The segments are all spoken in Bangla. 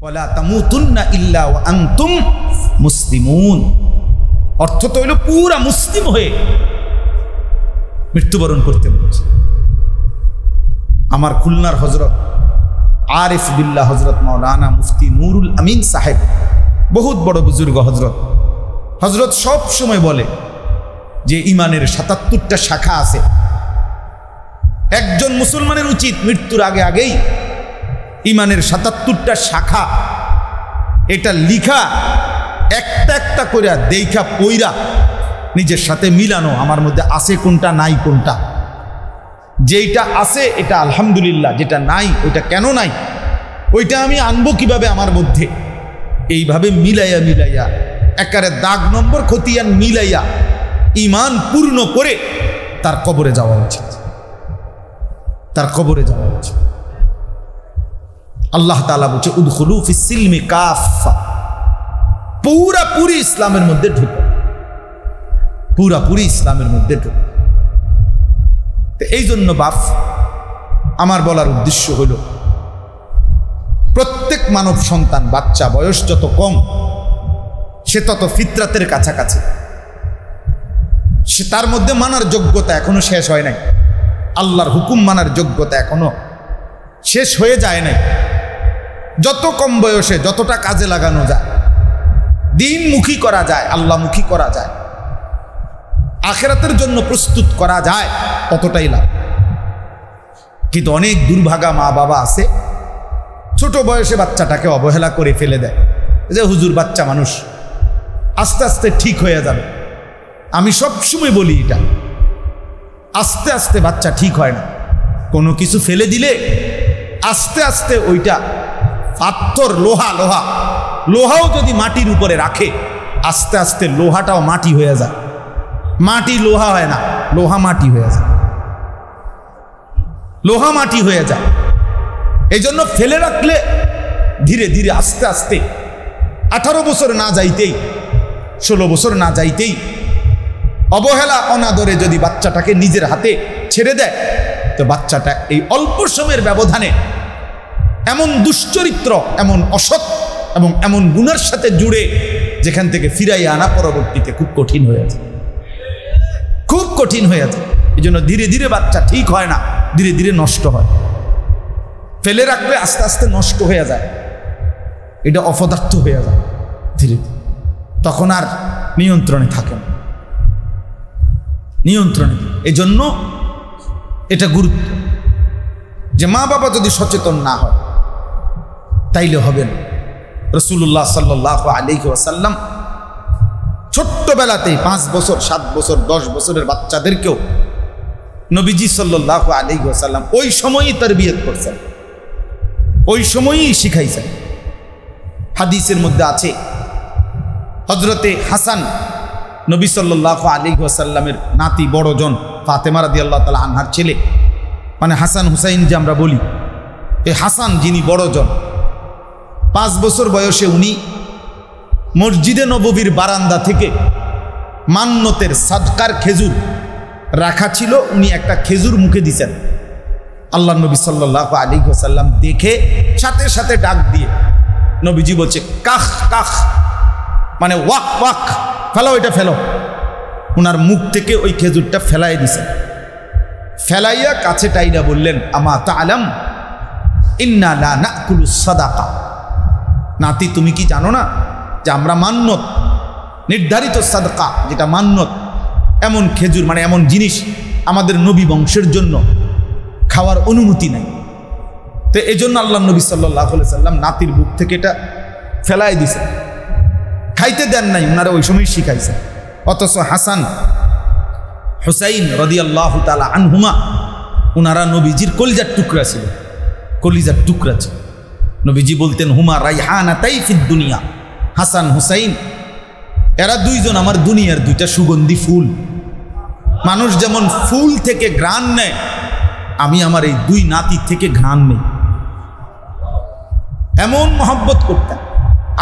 ওয়ালা তামুতুন্না ইল্লা ওয়া আনতুম মুসলিমুন। অর্থ তো হইল পুরা মুসলিম হয়ে মৃত্যুবরণ করতে বলছে। আমার খুলনার হজরত আরিফ বিল্লাহ হজরত মাওলানা মুফতি নুরুল আমিন সাহেব, বহুত বড় বুজুর্গ হজরত সব সময় বলে যে ইমানের ৭৭টা শাখা আছে। একজন মুসলমানের উচিত মৃত্যুর আগে আগেই ইমানের ৭৭টা শাখা এটা লিখা, একটা একটা করে দেখা পইরা নিজের সাথে মিলানো, আমার মধ্যে আছে কোনটা নাই কোনটা, যেটা আছে এটা আলহামদুলিল্লাহ, যেটা নাই ওইটা কেন নাই, ওইটা আমি আনবো কিভাবে আমার মধ্যে, এইভাবে মিলাইয়া মিলাইয়া একারে দাগ নম্বর খতিয়ান মিলাইয়া ইমান পূর্ণ করে তার কবরে যাওয়া উচিত, তার কবরে যাওয়া উচিত। আল্লাহ তাআলা বলছে উদখুলু ফিস সিলমি কাফা, পুরাপুরি ইসলামের মধ্যে ঢুকো, পুরাপুরি ইসলামের মধ্যে ঢুকো। তো এই জন্য বাপ, আমার বলার উদ্দেশ্য হল প্রত্যেক মানব সন্তান, বাচ্চা বয়স যত কম সে তত ফিতরাতের কাছাকাছি, সে তার মধ্যে মানার যোগ্যতা এখনো শেষ হয় নাই, আল্লাহর হুকুম মানার যোগ্যতা এখনো শেষ হয়ে যায় নাই। যত কম বয়সে যতটা কাজে লাগানো যায়, দিনমুখী করা যায়, আল্লাহমুখী করা যায়, আখিরাতের জন্য প্রস্তুত করা যায়, ততটাই লাভ। কিন্তু অনেক দুর্ভাগা মা বাবা আছে ছোট বয়সে বাচ্চাটাকে অবহেলা করে ফেলে দেয়, যে হুজুর বাচ্চা মানুষ আস্তে আস্তে ঠিক হয়ে যাবে। আমি সবসময় বলি এটা, আস্তে আস্তে বাচ্চা ঠিক হয় না। কোনো কিছু ফেলে দিলে আস্তে আস্তে ওইটা পাথর, লোহাও যদি মাটির উপরে রাখে আস্তে আস্তে লোহাটাও মাটি হয়ে যায়। মাটি লোহা হয় না, লোহা মাটি হয়ে যায়, লোহা মাটি হয়ে যায়। এই জন্য ফেলে রাখলে ধীরে ধীরে আস্তে আস্তে 18 বছর না যাইতেই, 16 বছর না যাইতেই অবহেলা অনাদরে যদি বাচ্চাটাকে নিজের হাতে ছেড়ে দেয়, তো বাচ্চাটা এই অল্প সময়ের ব্যবধানে এমন দুশ্চরিত্র, এমন অসৎ এবং এমন গুনার সাথে জুড়ে, যেখান থেকে ফিরাইয়া আনা পরবর্তীতে খুব কঠিন হয়ে যায়, খুব কঠিন হয়ে যায়। এই জন্য ধীরে ধীরে বাচ্চা ঠিক হয় না, ধীরে ধীরে নষ্ট হয়। ফেলে রাখলে আস্তে আস্তে নষ্ট হয়ে যায়, এটা অপদার্থ হয়ে যায় ধীরে ধীরে, তখন আর নিয়ন্ত্রণে থাকে না, নিয়ন্ত্রণে। এই জন্য এটা গুরুত্ব যে মা বাবা যদি সচেতন না হয় তাইলে হবে না। রাসূলুল্লাহ সাল্লাল্লাহু আলাইহি ওয়াসাল্লাম ছোট্টবেলাতেই 5 বছর, 7 বছর, 10 বছরের বাচ্চাদেরকেও নবীজি সাল্লাল্লাহু আলাইহি ওয়াসাল্লাম ওই সময়ই তারবিয়ত করছেন, ওই সময়ই শিখাইছেন। হাদিসের মধ্যে আছে হযরতে হাসান নবী সাল্লাল্লাহু আলাইহি ওয়াসাল্লামের নাতি, বড়জন, ফাতেমা রাদিয়াল্লাহু তাআলা আনহার ছেলে, মানে হাসান হুসাইন যে আমরা বলি, এই হাসান যিনি বড়জন, 5 বছর বয়সে উনি মসজিদে নববীর বারান্দা থেকে মান্নতের সাদকার খেজুর রাখা ছিল, উনি একটা খেজুর মুখে দিছেন। আল্লাহ নবী সাল্লাল্লাহু আলাইহি ওয়াসাল্লাম দেখে সাথে সাথে ডাক দিয়ে নবীজি বলছে কাখ কাখ, মানে ওয়াক ওয়াক, ফেলো এটা ফেলো। উনার মুখ থেকে ওই খেজুরটা ফেলাই দিছেন, ফেলাইয়া কাছে টাইনা বললেন আমা তাআলাম ইন্না লা নাকুলু সাদাকা, নাতি তুমি কি জানো না যে আমরা মান্নত, নির্ধারিত সাদকা যেটা মান্নত, এমন খেজুর মানে এমন জিনিস আমাদের নবী বংশের জন্য খাওয়ার অনুমতি নাই। তো এই জন্য আল্লাহ নবী সাল্লাল্লাহু আলাইহি সাল্লাম নাতির বুক থেকে এটা ফেলাই দিছেন, খাইতে দেন নাই, ওনারা ওই সময় শিখাইছেন। অথচ হাসান হুসাইন রাদিয়াল্লাহু তাআলা আনহুমা, ওনারা নবীজির কলিজার টুকরা ছিল, কলিজার টুকরা ছিল। নবীজি বলতেন হুমা রাইহানাতাই ফিদ দুনিয়া, হাসান হুসাইন এরা দুইজন আমার দুনিয়ার দুইটা সুগন্ধি ফুল। মানুষ যেমন ফুল থেকে ঘ্রাণ নেয়, আমি আমার এই দুই নাতি থেকে ঘ্রাণ নেই। এমন মহব্বত করতেন।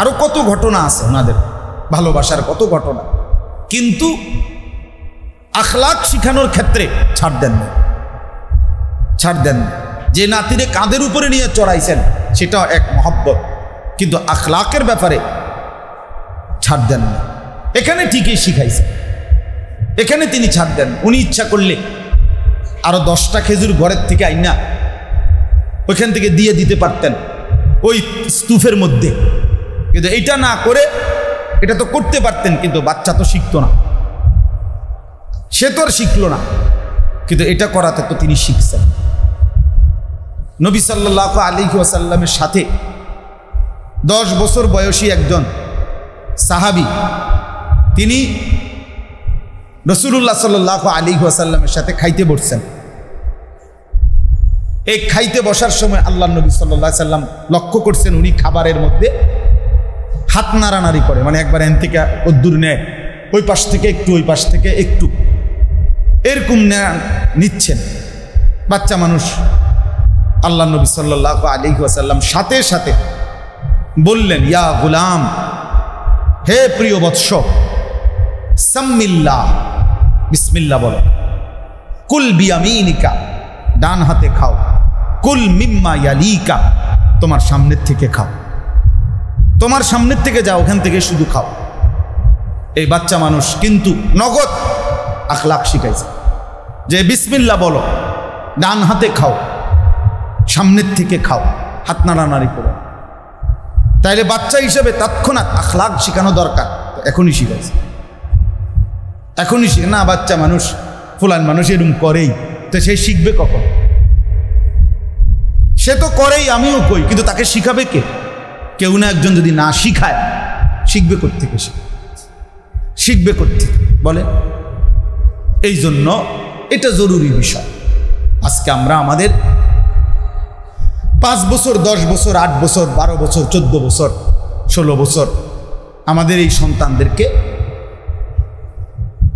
আরো কত ঘটনা আছে ওনাদের ভালোবাসার, কত ঘটনা, কিন্তু আখলাক শিখানোর ক্ষেত্রে ছাড় দেন না, ছাড় দেন না। যে নাতিরে কাঁধের উপরে নিয়ে চড়াইছেন সেটাও এক মহব্বত, কিন্তু আখলাকের ব্যাপারে ছাড় দেন না। এখানে ঠিকই শিখাইছে, এখানে তিনি ছাড় দেন। উনি ইচ্ছা করলে আরো 10টা খেজুর ঘরের থেকে আইনা ওইখান থেকে দিয়ে দিতে পারতেন ওই স্তূপের মধ্যে, কিন্তু এটা না করে, এটা তো করতে পারতেন, কিন্তু বাচ্চা তো শিখতো না, সে তো আর শিখলো না, কিন্তু এটা করাতে তো তিনি শিখছেন। নবী সাল্লাল্লাহু আলাইহি ওয়াসাল্লামের সাথে 10 বছর বয়সী একজন সাহাবী, তিনি রাসূলুল্লাহ সাল্লাল্লাহু আলাইহি ওয়াসাল্লামের সাথে খাইতে বসছেন। এই খাইতে বসার সময় আল্লাহ নবী সাল্লাল্লাহু আলাইহি ওয়াসাল্লাম লক্ষ্য করছেন উনি খাবারের মধ্যে হাত নাড়ানাড়ি করে, মানে একবার এন থেকে দূর নেয়, ওই পাশ থেকে একটু, ওই পাশ থেকে একটু, এরকম নিচ্ছেন। বাচ্চা মানুষ। আল্লাহ নবী সাল্লাল্লাহু আলাইহি ওয়াসাল্লাম সাথে সাথে বললেন, ইয়া গুলাম, হে প্রিয় বৎস, সাম্মিল্লাহ, বিসমিল্লাহ বলো। কুল বিয়ামিনিকা, ডান হাতে খাও। কুল মিম্মা ইয়ালিকা, তোমার সামনের থেকে খাও, তোমার সামনের থেকে যাও, ওখান থেকে শুধু খাও। এই বাচ্চা মানুষ কিন্তু নগদ আখলাক শিখাইছে যে বিসমিল্লাহ বলো, ডান হাতে খাও, সামনের থেকে খাও, হাত নাড়ানাড়ি করো। তাইলে বাচ্চা হিসেবে তৎক্ষণাৎ আখলাক শেখানো দরকার, এখনই শিখাইছে, এখনই শিখে না। বাচ্চা মানুষ, ফুলান মানুষ এরকম করেই, তো সে শিখবে কখন? সে তো করেই, আমিও কই, কিন্তু তাকে শিখাবে কে? কেউ না একজন যদি না শিখায়, শিখবে কোত্থেকে? শিখবে কোত্থেকে বলে? এই জন্য এটা জরুরি বিষয়। আজকে আমরা আমাদের 5 বছর, 10 বছর, 8 বছর, 12 বছর, 14 বছর, 16 বছর আমাদের এই সন্তানদেরকে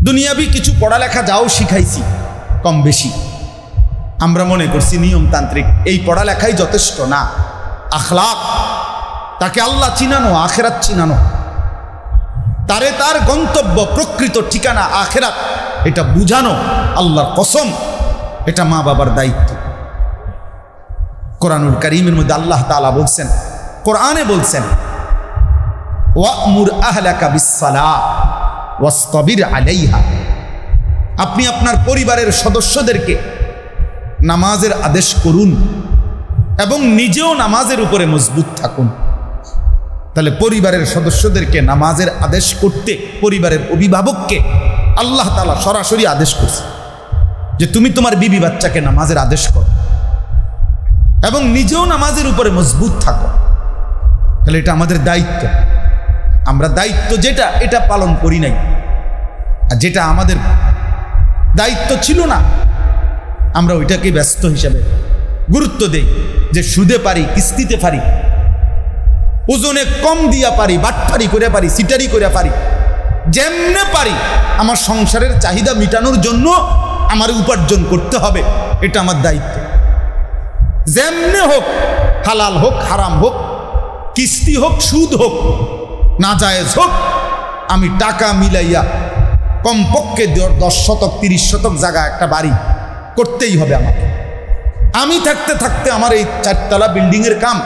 দুনিয়াবি কিছু পড়ালেখা যাও শিখাইছি কম বেশি, আমরা মনে করছি নিয়মতান্ত্রিক এই পড়ালেখাই যথেষ্ট না। আখলাক, তাকে আল্লাহ চিনানো, আখেরাত চিনানো, তারে তার গন্তব্য, প্রকৃত ঠিকানা আখেরাত, এটা বুঝানো, আল্লাহর কসম এটা মা বাবার দায়িত্ব। কোরআনুল কারীমের মধ্যে আল্লাহ তাআলা বলছেন, কোরআনে বলছেন, ওয়া'মুর আহলাকা বিসসালাহ ওয়াসতাবির আলাইহা, আপনি আপনার পরিবারের সদস্যদেরকে নামাজের আদেশ করুন এবং নিজেও নামাজের উপরে মজবুত থাকুন। তাহলে পরিবারের সদস্যদেরকে নামাজের আদেশ করতে পরিবারের অভিভাবককে আল্লাহ তাআলা সরাসরি আদেশ করছে যে তুমি তোমার বিবি বাচ্চাকে নামাজের আদেশ করো এবং নিজেও নামাজের উপরে মজবুত থাকো। তাহলে এটা আমাদের দায়িত্ব। আমরা দায়িত্ব যেটা, এটা পালন করি নাই, আর যেটা আমাদের দায়িত্ব ছিল না, আমরা ওইটাকে ব্যস্ত হিসাবে গুরুত্ব দেই, যে সুদে পারি, কিস্তিতে পারি, ওজনে কম দিয়া পারি, বাটপারি করে পারি, সিটারি করে পারি, যেমনে পারি আমার সংসারের চাহিদা মিটানোর জন্য আমার উপার্জন করতে হবে, এটা আমার দায়িত্ব। যেমনে হোক, হালাল হোক, হারাম হোক, কিস্তি হোক, সুদ হোক, নাজায়েজ হোক, আমি টাকা মিলাইয়া কমপক্ষে 10 শতক 30 শতক জায়গা একটা বাড়ি করতেই হবে আমাকে। আমি থাকতে থাকতে আমার এই 4 তলা বিল্ডিংয়ের কাম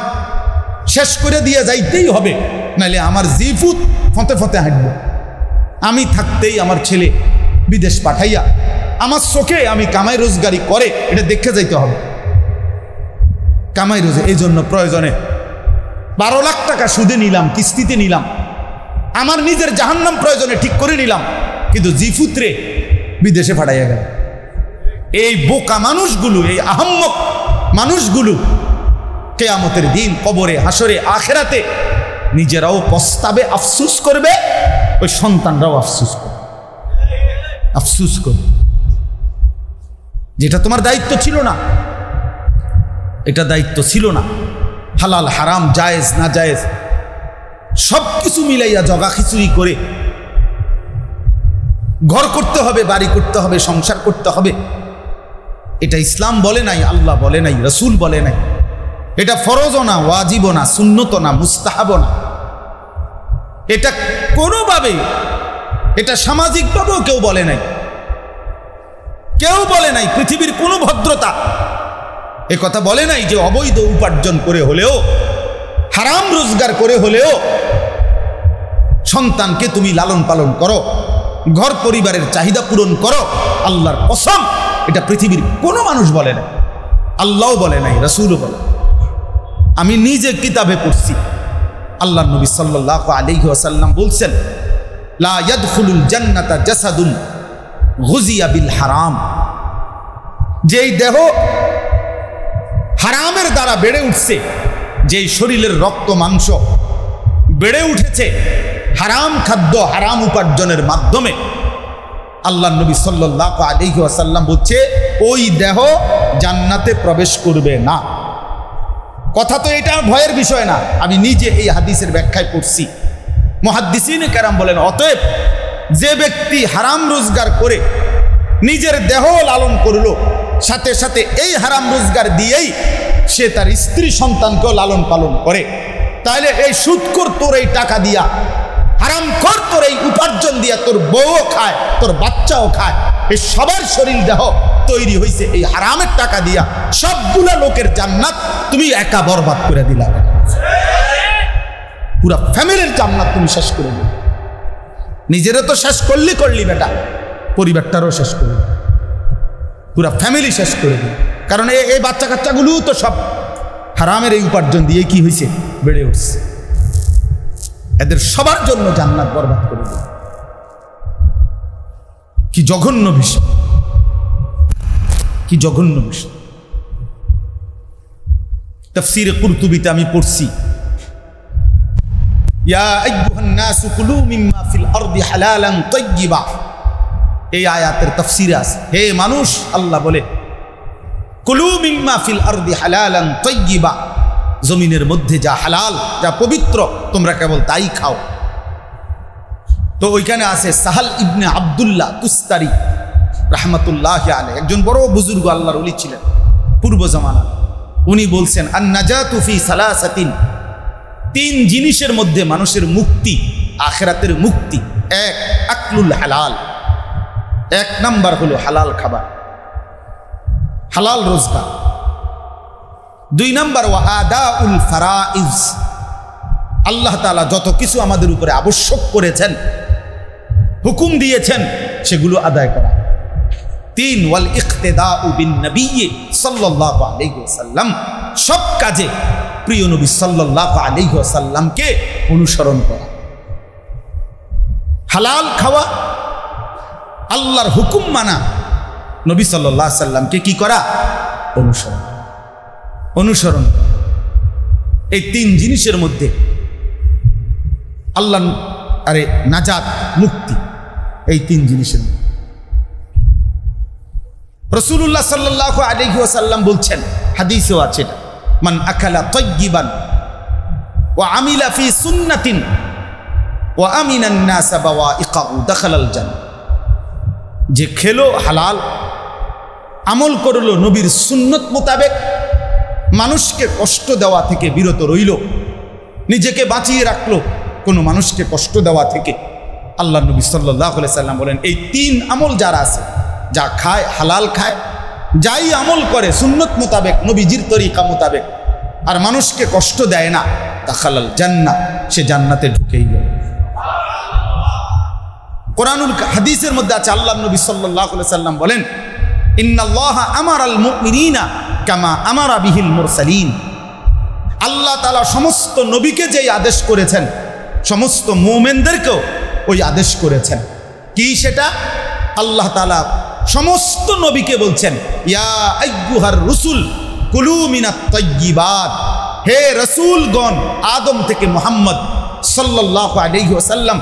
শেষ করে দিয়ে যাইতেই হবে, নাইলে আমার জিফুত ফতে ফতে হাঁটবো। আমি থাকতেই আমার ছেলে বিদেশ পাঠাইয়া আমার চোখে আমি কামাই রোজগারি করে এটা দেখে যাইতে হবে। কামাই রোজগার, এই জন্য প্রয়োজনে 12 লাখ টাকা সুদে নিলাম, কিস্তিতে নিলাম, আমার নিজের জাহান্নাম প্রয়োজনে ঠিক করে নিলাম, কিন্তু জিফুত্রে বিদেশে পাঠাইয়া গেল। এই বোকা মানুষগুলো, এই আহাম্মক মানুষগুলো কিয়ামতের দিন কবরে, হাসরে, আখেরাতে নিজেরাও পস্তাবে, আফসুস করবে, ওই সন্তানরাও আফসুস করবে, আফসুস করবে। যেটা তোমার দায়িত্ব ছিল না, এটা দায়িত্ব ছিল না। হালাল হারাম, জায়েজ না জায়েজ সব কিছু মিলাইয়া জগা খিচুড়ি করে ঘর করতে হবে, বাড়ি করতে হবে, সংসার করতে হবে, এটা ইসলাম বলে নাই, আল্লাহ বলে নাই, রসুল বলে নাই। এটা ফরজও না, ওয়াজিবও না, সুন্নতও না, মুস্তাহাবও না। এটা কোনোভাবে, এটা সামাজিকভাবেও কেউ বলে নাই, কেউ বলে নাই। পৃথিবীর কোনো ভদ্রতা এ কথা বলে নাই যে অবৈধ উপার্জন করে হলেও হারাম রোজগার করে হলেও সন্তানকে তুমি লালন পালন করো, ঘর পরিবারের চাহিদা পূরণ করো। আল্লাহর কসম, এটা পৃথিবীর কোনো মানুষ বলে না, আল্লাহও বলে নাই, রাসূলও বলে। আমি নিজে কিতাবে পড়ছি, আল্লাহর নবী সাল্লাল্লাহু আলাইহি ওয়াসাল্লাম বলছেন, লা ইয়াদখুলুল জান্নাতা জাসাদুন গুযিয়া বিল হারাম। যেই দেহ হারামের দ্বারা বেড়ে উঠছে, যেই শরীরের রক্ত মাংস বেড়ে উঠেছে হারাম খাদ্য হারাম উপার্জনের মাধ্যমে, আল্লাহর নবী সাল্লাল্লাহু আলাইহি ওয়াসাল্লাম বলছে ওই দেহ জান্নাতে প্রবেশ করবে না। কথা তো এটা ভয়ের বিষয় না, আমি নিজে এই হাদিসের ব্যাখ্যায় পড়ছি। মুহাদ্দিসিনে কেরাম বলেন, অতএব যে ব্যক্তি হারাম রোজগার করে নিজের দেহ লালন করলো, সাথে সাথে এই হারাম রোজগার দিয়েই সে তার স্ত্রী সন্তানকেও লালন পালন করে, তাহলে এই সুদখোর তোর এই টাকা দিয়া, হারামখোর তোর এই উপার্জন দিয়া তোর বউও খায়, তোর বাচ্চাও খায়, এই সবার শরীর দেহ তৈরি হয়েছে এই হারামের টাকা দিয়া। সবগুলা লোকের জান্নাত তুমি একা বরবাদ করে দিলা, পুরা ফ্যামিলির জান্নাত তুমি শেষ করে দিলে। নিজেরও তো শেষ করলি বেটা, পরিবারটারও শেষ করলি, পুরা ফ্যামিলি শেষ করে দিল। কারণ এই বাচ্চা কাচ্চাগুলো তো সব হারামের এই উপার্জন দিয়ে কি হয়েছে, বেড়ে উঠছে। এদের সবার জন্য জান্নাত বরবাদ করে দিল। কি জঘন্য বিষয়, কি জঘন্য বিষয়। তাফসীরে কুরতুবীতে আমি পড়ছি, ইয়া আইয়ুহান নাসু কুলু মিম্মা ফিল আরদি হালালান তাইয়্যিবা। এই আয়াতের তাফসীরে আছে, হে মানুষ, আল্লাহ বলে কুলু মিম্মা ফিল আরদি হালালান তাইয়্যিবা, জমিনের মধ্যে যা হালাল, যা পবিত্র, তোমরা কেবল তাই খাও। তো ওইখানে আছে সাহাল ইবনে আব্দুল্লাহ তুস্তারি রাহমাতুল্লাহি আলাইহি, একজন বড় বুজুর্গ আল্লাহর ওলি ছিলেন পূর্ব জামানা। উনি বলছেন, আন নাজাতু ফি সালাসাতিন, তিন জিনিসের মধ্যে মানুষের মুক্তি, আখিরাতের মুক্তি। এক, আকলুল হালাল, এক নাম্বার হলো হালাল খাবার, হালাল রোজগার। দুই নাম্বার ওয়া আদাউল ফারাইজ, আল্লাহ তাআলা যত কিছু আমাদের উপরে আবশ্যক করেছেন, হুকুম দিয়েছেন, সেগুলো আদায় করা। তিন, ওয়াল ইক্তেদাউ বিন নবী সাল্লাল্লাহু আলাইহি ওয়াসাল্লাম, সব কাজে প্রিয় নবী সাল্লাল্লাহু আলাইহি ওয়াসাল্লামকে অনুসরণ করা। হালাল খাওয়া, আল্লাহর হুকুম মানা, নবী সাল্লাল্লাহু আলাইহি ওয়াসাল্লামকে কি করা, অনুসরণ। এই তিন জিনিসের মধ্যে আল্লাহ নাজাত, মুক্তি, এই তিন জিনিসের মধ্যে। রাসূলুল্লাহ সাল্লাল্লাহু আলাইহি ওয়াসাল্লাম বলছেন, হাদিসেও আছে, মান আকালা তাইয়্যিবান ওয়া আমিলা ফি সুন্নাতিন ওয়া আমিনান নাস বাওয়াইকাহু দাখালাল জান্নাহ। যে খেলো হালাল, আমল করলো নবীর সুন্নত মোতাবেক, মানুষকে কষ্ট দেওয়া থেকে বিরত রইল, নিজেকে বাঁচিয়ে রাখলো কোনো মানুষকে কষ্ট দেওয়া থেকে। আল্লাহ নবী সাল্লাল্লাহু আলাইহি সাল্লাম বলেন, এই তিন আমল যারা আছে, যা খায় হালাল খায়, যাই আমল করে সুন্নত মোতাবেক, নবীজির তরিকা মোতাবেক, আর মানুষকে কষ্ট দেয় না, দাখালাল জান্নাহ, সে জান্নাতে ঢুকেই গেল। কোরআনুল হাদিসের মধ্যে আছে, আল্লাহ নবী সাল্লাল্লাহু আলাইহি সাল্লাম বলেন, ইন্নাল্লাহা আমারাল মুমিনিনা কামা আমারা বিহিল মুরসালিন। আল্লাহ তাআলা সমস্ত নবীকে যেই আদেশ করেছেন, সমস্ত মুমিনদেরকেও ওই আদেশ করেছেন। কি সেটা? আল্লাহ তাআলা সমস্ত নবীকে বলছেন, ইয়া আইয়ুহার রুসুল কুলু মিনাত তাইয়্যিবাত, হে রাসূলগণ, আদম থেকে মুহাম্মদ সাল্লাল্লাহু আলাইহি ওয়াসাল্লাম,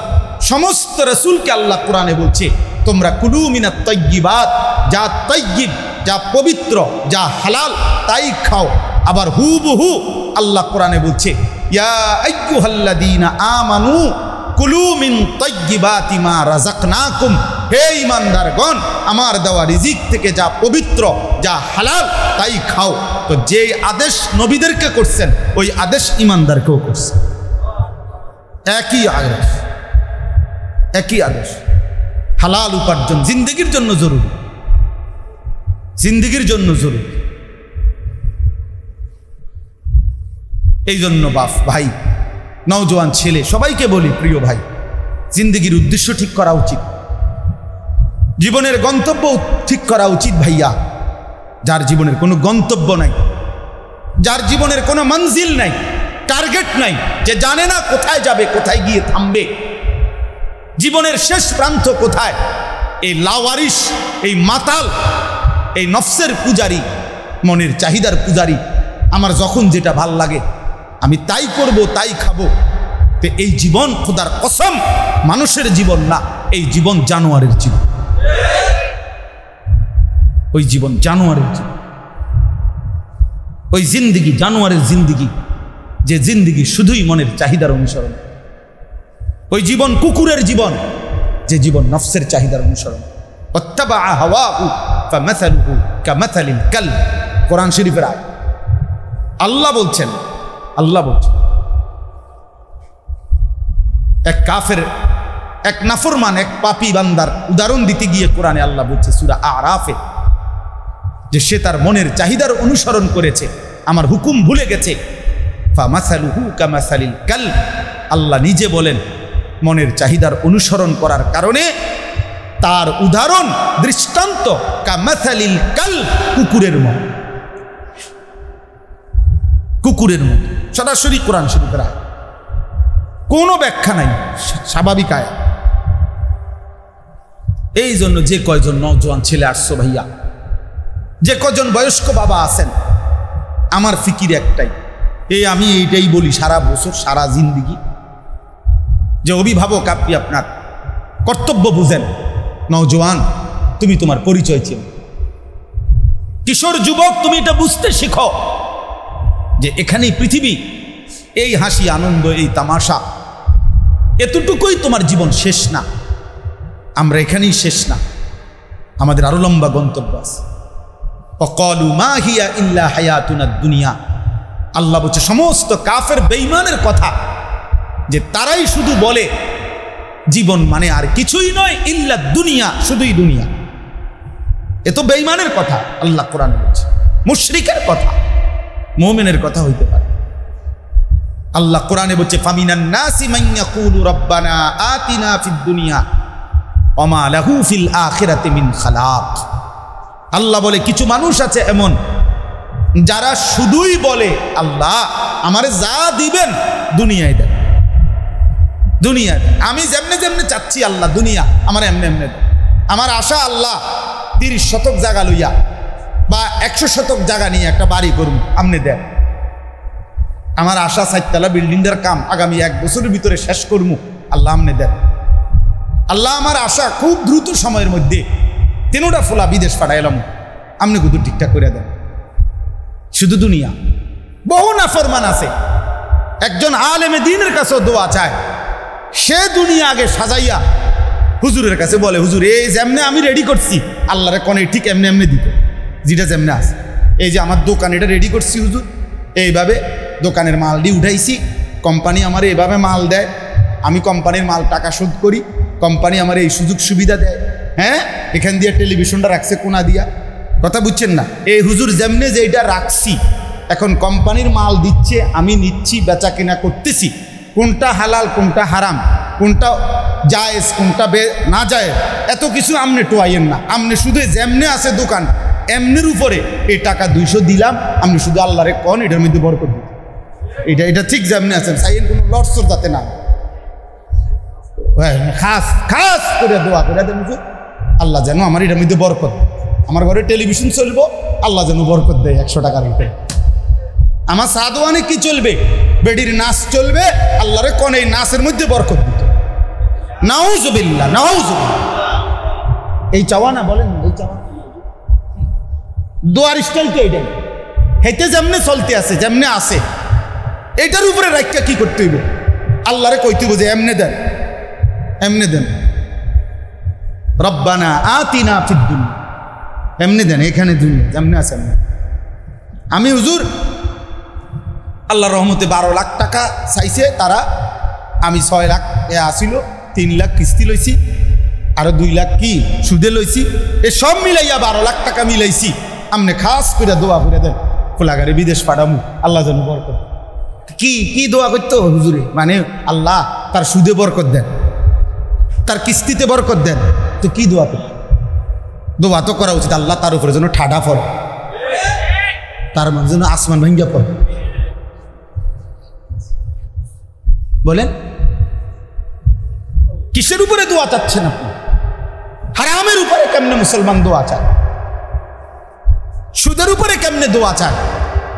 সমস্ত রাসূলকে আল্লাহ কোরআনে বলছে, তোমরা কুলু মিনাত তাইয়্যিবাত, যা তাইয়্যিব, যা পবিত্র, যা হালাল, তাই খাও। আবার হুবহু আল্লাহ কোরআনে বলছে, ইয়া আইয়ুহাল্লাযীনা আমানু কুলু মিন তাইয়্যিবাতি মা রাযাকনাকুম, হে ঈমানদারগণ, আমার দেওয়া রিজিক থেকে যা পবিত্র, যা হালাল, তাই খাও। তো যে আদেশ নবীদেরকে করছেন, ওই আদেশ ঈমানদারকেও করছেন। একই আদেশ, একই আদেশ। হালাল উপার্জন জিন্দেগির জন্য জরুরি, জিন্দেগির জন্য জরুরি। এই জন্য বাপ ভাই, নওজোয়ান ছেলে সবাইকে বলি, প্রিয় ভাই, জিন্দগির উদ্দেশ্য ঠিক করা উচিত, জীবনের গন্তব্য ঠিক করা উচিত ভাইয়া। যার জীবনের কোনো গন্তব্য নাই, যার জীবনের কোনো মঞ্জিল নাই, টার্গেট নাই, যে জানে না কোথায় যাবে, কোথায় গিয়ে থামবে, জীবনের শেষ প্রান্ত কোথায়, এই লাওয়ারিশ, এই মাতাল, এই নফসের পূজারি, মনের চাহিদার পূজারি, আমার যখন যেটা ভাল লাগে আমি তাই করব, তাই খাবো, তো এই জীবন খোদার কসম মানুষের জীবন না, এই জীবন জানোয়ারের জীবন। ওই জীবন জানোয়ারের জীবন, ওই জিন্দিগি জানোয়ারের জিন্দিগি, যে জিন্দিগি শুধুই মনের চাহিদার অনুসরণ। ওই জীবন কুকুরের জীবন, যে জীবন নফসের চাহিদার অনুসরণ। ওয়াত্তাবা হাওয়াহু ফামাসালুহু কামাসালিল কালব, কোরআন শরীফের আয়াত। আল্লাহ বলছেন, এক কাফের, এক নাফরমান, এক পাপী বান্দার উদাহরণ দিতে গিয়ে কোরআনে আল্লাহ বলছে সূরা আরাফে, যে সে তার মনের চাহিদার অনুসরণ করেছে, আমার হুকুম ভুলে গেছে। ফামাসালুহু কামাসালিল কালব, আল্লাহ নিজে বলেন মনের চাহিদার অনুসরণ করার কারণে তার উদাহরণ, দৃষ্টান্ত কামাসালিল কালব, কুকুরের মতো। কুকুরের মতো, সরাসরি কোরআন শরীফের আয়াত, কোনো ব্যাখ্যা নাই, স্বাভাবিক আয়াত। এই জন্য যে কয়জন নওজোয়ান ছেলে আসছো ভাইয়া, যে কজন বয়স্ক বাবা আছেন, আমার ফিকির একটাই, আমি এইটাই বলি সারা বছর, সারা জিন্দিগি, যে অভিভাবক আপনি আপনার কর্তব্য বুঝেন। নওজোয়ান, তুমি তোমার পরিচয় চেনো। কিশোর যুবক, তুমি এটা বুঝতে শিখো যে এখানেই পৃথিবী, এই হাসি আনন্দ, এই তামাশা, এতটুকুই তোমার জীবন, শেষ না। আমরা এখানেই শেষ না, আমাদের আরো লম্বা গন্তব্য আছে। ওয়াকালু মা হিয়া ইল্লা হায়াতুনাদ দুনিয়া, আল্লাহ বলছে সমস্ত কাফের বেঈমানের কথা, যে তারাই শুধু বলে জীবন মানে আর কিছুই নয়, ইল্লা দুনিয়া, শুধুই দুনিয়া। এ তো বেঈমানের কথা, আল্লাহ কোরআনে বলছে, মুশরিকের কথা, মুমিনের কথা হইতে পারে। আল্লাহ কোরআনে বলছে ফামিনান নাসি মান ইয়াকুলু রাব্বানা আতিনা ফিদ দুনিয়া ওয়া মা লাহু ফিল আখিরাতি মিন খালাক। আল্লাহ বলে কিছু মানুষ আছে এমন, যারা শুধুই বলে আল্লাহ আমারে যা দিবেন দুনিয়ায় দেন, দুনিয়া দেন, আমি যেমনে যেমনে চাচ্ছি আল্লাহ দুনিয়া আমার এমনি এমনি দেন। আমার আশা আল্লাহ 30 শতক জায়গা লইয়া বা 100 শতক জায়গা নিয়ে একটা বাড়ি করুন, আপনি দেন। আমার আশা 4 তলা বিল্ডিংটার কাম আগামী 1 বছরের ভিতরে শেষ করবো, আল্লাহ আপনি দেন। আল্লাহ আমার আশা খুব দ্রুত সময়ের মধ্যে 3টা ফোলা বিদেশ পাঠাইলাম, আপনি শুধু ঠিকঠাক করে দেন। শুধু দুনিয়া। বহু নাফরমান আছে, একজন আলেমে দ্বীনের কাছেও দোয়া চায়, সে দুনিয়া আগে সাজাইয়া হুজুরের কাছে বলে, হুজুর এই যেমনে আমি রেডি করছি আল্লাহরে কোনে ঠিক এমনি এমনি দিতে, যেটা যেমনে আছে। এই যে আমার দোকান এটা রেডি করছি হুজুর, এইভাবে দোকানের মাল দিয়ে উঠাইছি, কোম্পানি আমার এইভাবে মাল দেয়, আমি কোম্পানির মাল টাকা শোধ করি, কোম্পানি আমার এই সুযোগ সুবিধা দেয়, হ্যাঁ এখান দিয়ে টেলিভিশনটা রাখছে কোনা দিয়া, কথা বুঝছেন না? এই হুজুর যেমনে যে এটা রাখছি, এখন কোম্পানির মাল দিচ্ছে, আমি নিচ্ছি, বেচা কিনা করতেছি, কোনটা হালাল কোনটা হারাম, কোনটা জায়েজ কোনটা না জায়েজ, এত কিছু আমনে টোয়াইয়েন না। আমনে শুধু যেমনে আছে দোকান এমনের উপরে এই টাকা 200 দিলাম, আপনি শুধু আল্লাহরে কন এটার মধ্যে বরকত দিন, এটা ঠিক যেমনে আছেন, চাইয়েন কোনো লড়সর যাতে না। খাস খাস করে দোয়া করে দেন হুজুর, আল্লাহ যেন আমার এটার মধ্যে বরকত, আমার ঘরে টেলিভিশন চলবো, আল্লাহ যেন বরকত দেয় 100 টাকার উপরে। আমার সাদওয়ানে কি চলবে, বেডির নাচ চলবে, আল্লাহরে কোন এই নাচের মধ্যে বরকত দিত। নাউজুবিল্লাহ, নাউজুবিল্লাহ। এই চাওয়া না, বলেন এই চাওয়া, দোয়ার স্টাইল তো এইটাই, হেঁটে যেমনে চলতে আছে, যেমনে আছে, এটার উপরে রাখা কি করতে হইব, আল্লাহরে কইতে হইব যে এমনে দেন, এমনে দেন, রব্বানা আতিনা ফিদ দুনিয়া, এমনি দেন, এখানে দুনিয়া যেমনি আছে এমনি। আমি হুজুর আল্লাহর রহমতে 12 লাখ টাকা চাইছে তারা, আমি 6 লাখ আসিল, 3 লাখ কিস্তি লইছি, আরো 2 লাখ কি সুদে লইছি, এ সব মিলাইয়া 12 লাখ টাকা মিলাইছি। আপনি খাস করে দোয়া করে দেন, খোলাগারে বিদেশ পাঠামু, আল্লাহ যেন বরকত। কি কি দোয়া করতো হুজুরে? মানে আল্লাহ তার সুদে বরকত দেন, তার কিস্তিতে বরকত দেন। তো কি দোয়া করতো? দোয়া তো করা উচিত আল্লাহ তার উপরে যেন ঠাডা পড়ে, তার মানে যেন আসমান ভাঙ্গা পড়ে। বলেন কিসের উপরে দোয়া চাচ্ছেন আপনি? হারামের উপরে কেমনে মুসলমান দোয়া চায়? সুদের উপরে কেমনে দোয়া চায়?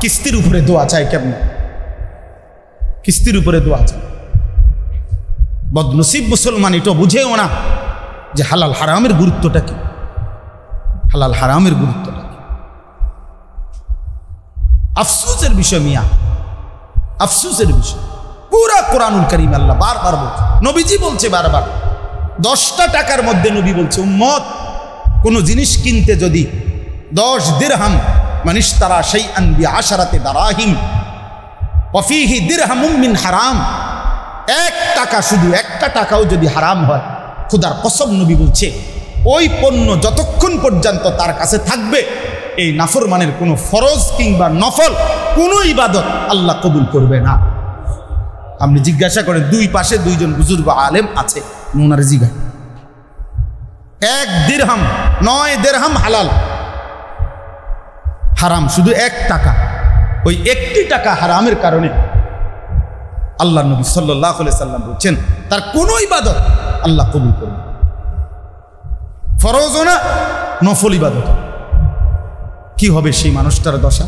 কিস্তির উপরে দোয়া চায় কেমনে? কিস্তির উপরে দোয়া চায়। বদনসিব মুসলমান এটা বুঝেও না যে হালাল হারামের গুরুত্বটা কি, হালাল হারামের গুরুত্বটা কি। আফসোসের বিষয় মিয়া, আফসোসের বিষয়। পুরা কোরআনুল কারীম আল্লাহ বারবার বলছে, নবীজি বলছে বারবার, 10টা টাকার মধ্যে নবী বলছে উম্মত কোন জিনিস কিনতে যদি 10 দিরহাম মানিশতারা শাইআন বিআশারাতি দারাহিম ওয়া ফীহি দিরহামুম মিন হারাম, 1 টাকা, শুধু 1টা টাকাও যদি হারাম হয়, খোদার কসম নবী বলছে ওই পণ্য যতক্ষণ পর্যন্ত তার কাছে থাকবে এই নাফরমানের কোনো ফরজ কিংবা নফল কোনো ইবাদত আল্লাহ কবুল করবে না। আপনি জিজ্ঞাসা করেন, 2 পাশে 2জন বুজুর্গ আলেম আছে, ওনারে জিজ্ঞাসা, 1 দিরহাম 9 দিরহাম হালাল, হারাম শুধু 1 টাকা। ওই 1টি টাকা হারামের কারণে আল্লাহ নবী সাল্লাল্লাহু আলাইহি সাল্লাম বলছেন তার কোনো ইবাদত আল্লাহ কবুল করবে, ফরজও না নফল ইবাদত। কি হবে সেই মানুষটার দশা?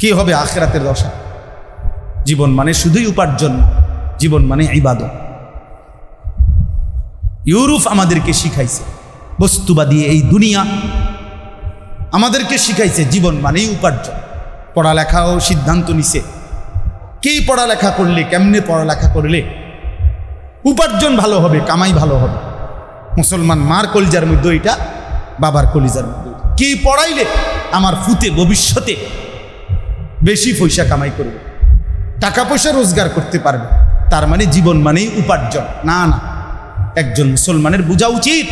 কি হবে আখিরাতের দশা? জীবন মানে শুধুই উপার্জন, জীবন মানে ইবাদত। ইউরোপ আমাদেরকে শিখাইছে, বস্তুবাদী এই দুনিয়া আমাদেরকে শিখাইছে জীবন মানেই উপার্জন। পড়ালেখাও সিদ্ধান্ত নিছে কি পড়ালেখা করলে, কেমনে পড়ালেখা করলে উপার্জন ভালো হবে, কামাই ভালো হবে। মুসলমান মার কলিজার মধ্যে এটা, বাবার কলিজার মধ্যে কি পড়াইলে আমার ফুতে ভবিষ্যতে বেশি পয়সা কামাই করবে, টাকা পয়সা রোজগার করতে পারবে, তার মানে জীবন মানেই উপার্জন। না না, একজন মুসলমানের বোঝা উচিত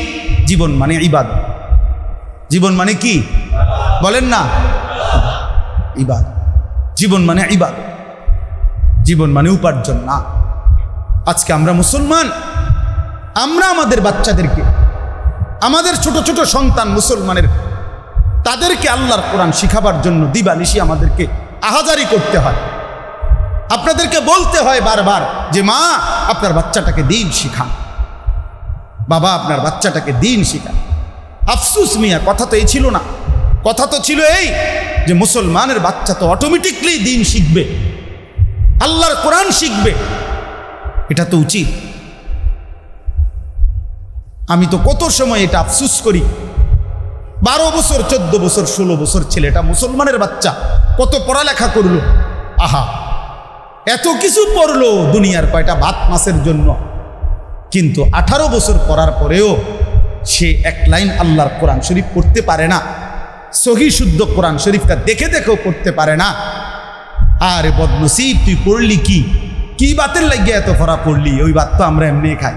জীবন মানে ইবাদত। জীবন মানে কি বলেন না? ইবাদত। জীবন মানে ইবাদত, জীবন মানে উপার্জন না। আজকে আমরা মুসলমান, আমরা আমাদের বাচ্চাদেরকে, আমাদের ছোট ছোট সন্তান মুসলমানের, তাদেরকে আল্লাহর কোরআন শিখাবার জন্য দিবানিশি আমাদেরকে আহাজারি করতে হয়। আপনাদেরকে বলতে হয় বারবার যে মা আপনার বাচ্চাটাকে দিন শিখান, বাবা আপনার বাচ্চাটাকে দিন শিখান। আফসুস মিয়া, কথা তো এই ছিল না, কথা তো ছিল এই যে মুসলমানের বাচ্চা তো অটোমেটিকলি দিন শিখবে, আল্লাহর কোরআন শিখবে, এটা তো উচিত। আমি তো কত সময় এটা আফসুস করি, 12 বছর 14 বছর 16 বছর ছেলেটা মুসলমানের বাচ্চা কত পড়ালেখা করলো, আহা এত কিছু পড়লো দুনিয়ার কয়টা ভাত মাছের জন্য, কিন্তু 18 বছর পড়ার পরেও সে 1 লাইন আল্লাহর কোরআন শরীফ পড়তে পারে না, সহি শুদ্ধ কোরআন শরীফটা দেখে দেখেও পড়তে পারে না। আরে বদনসিব, তুই পড়লি কি, কি বাতের লাগিয়ে এত পড়া পড়লি? ওই বাত তো আমরা এমনি খাই,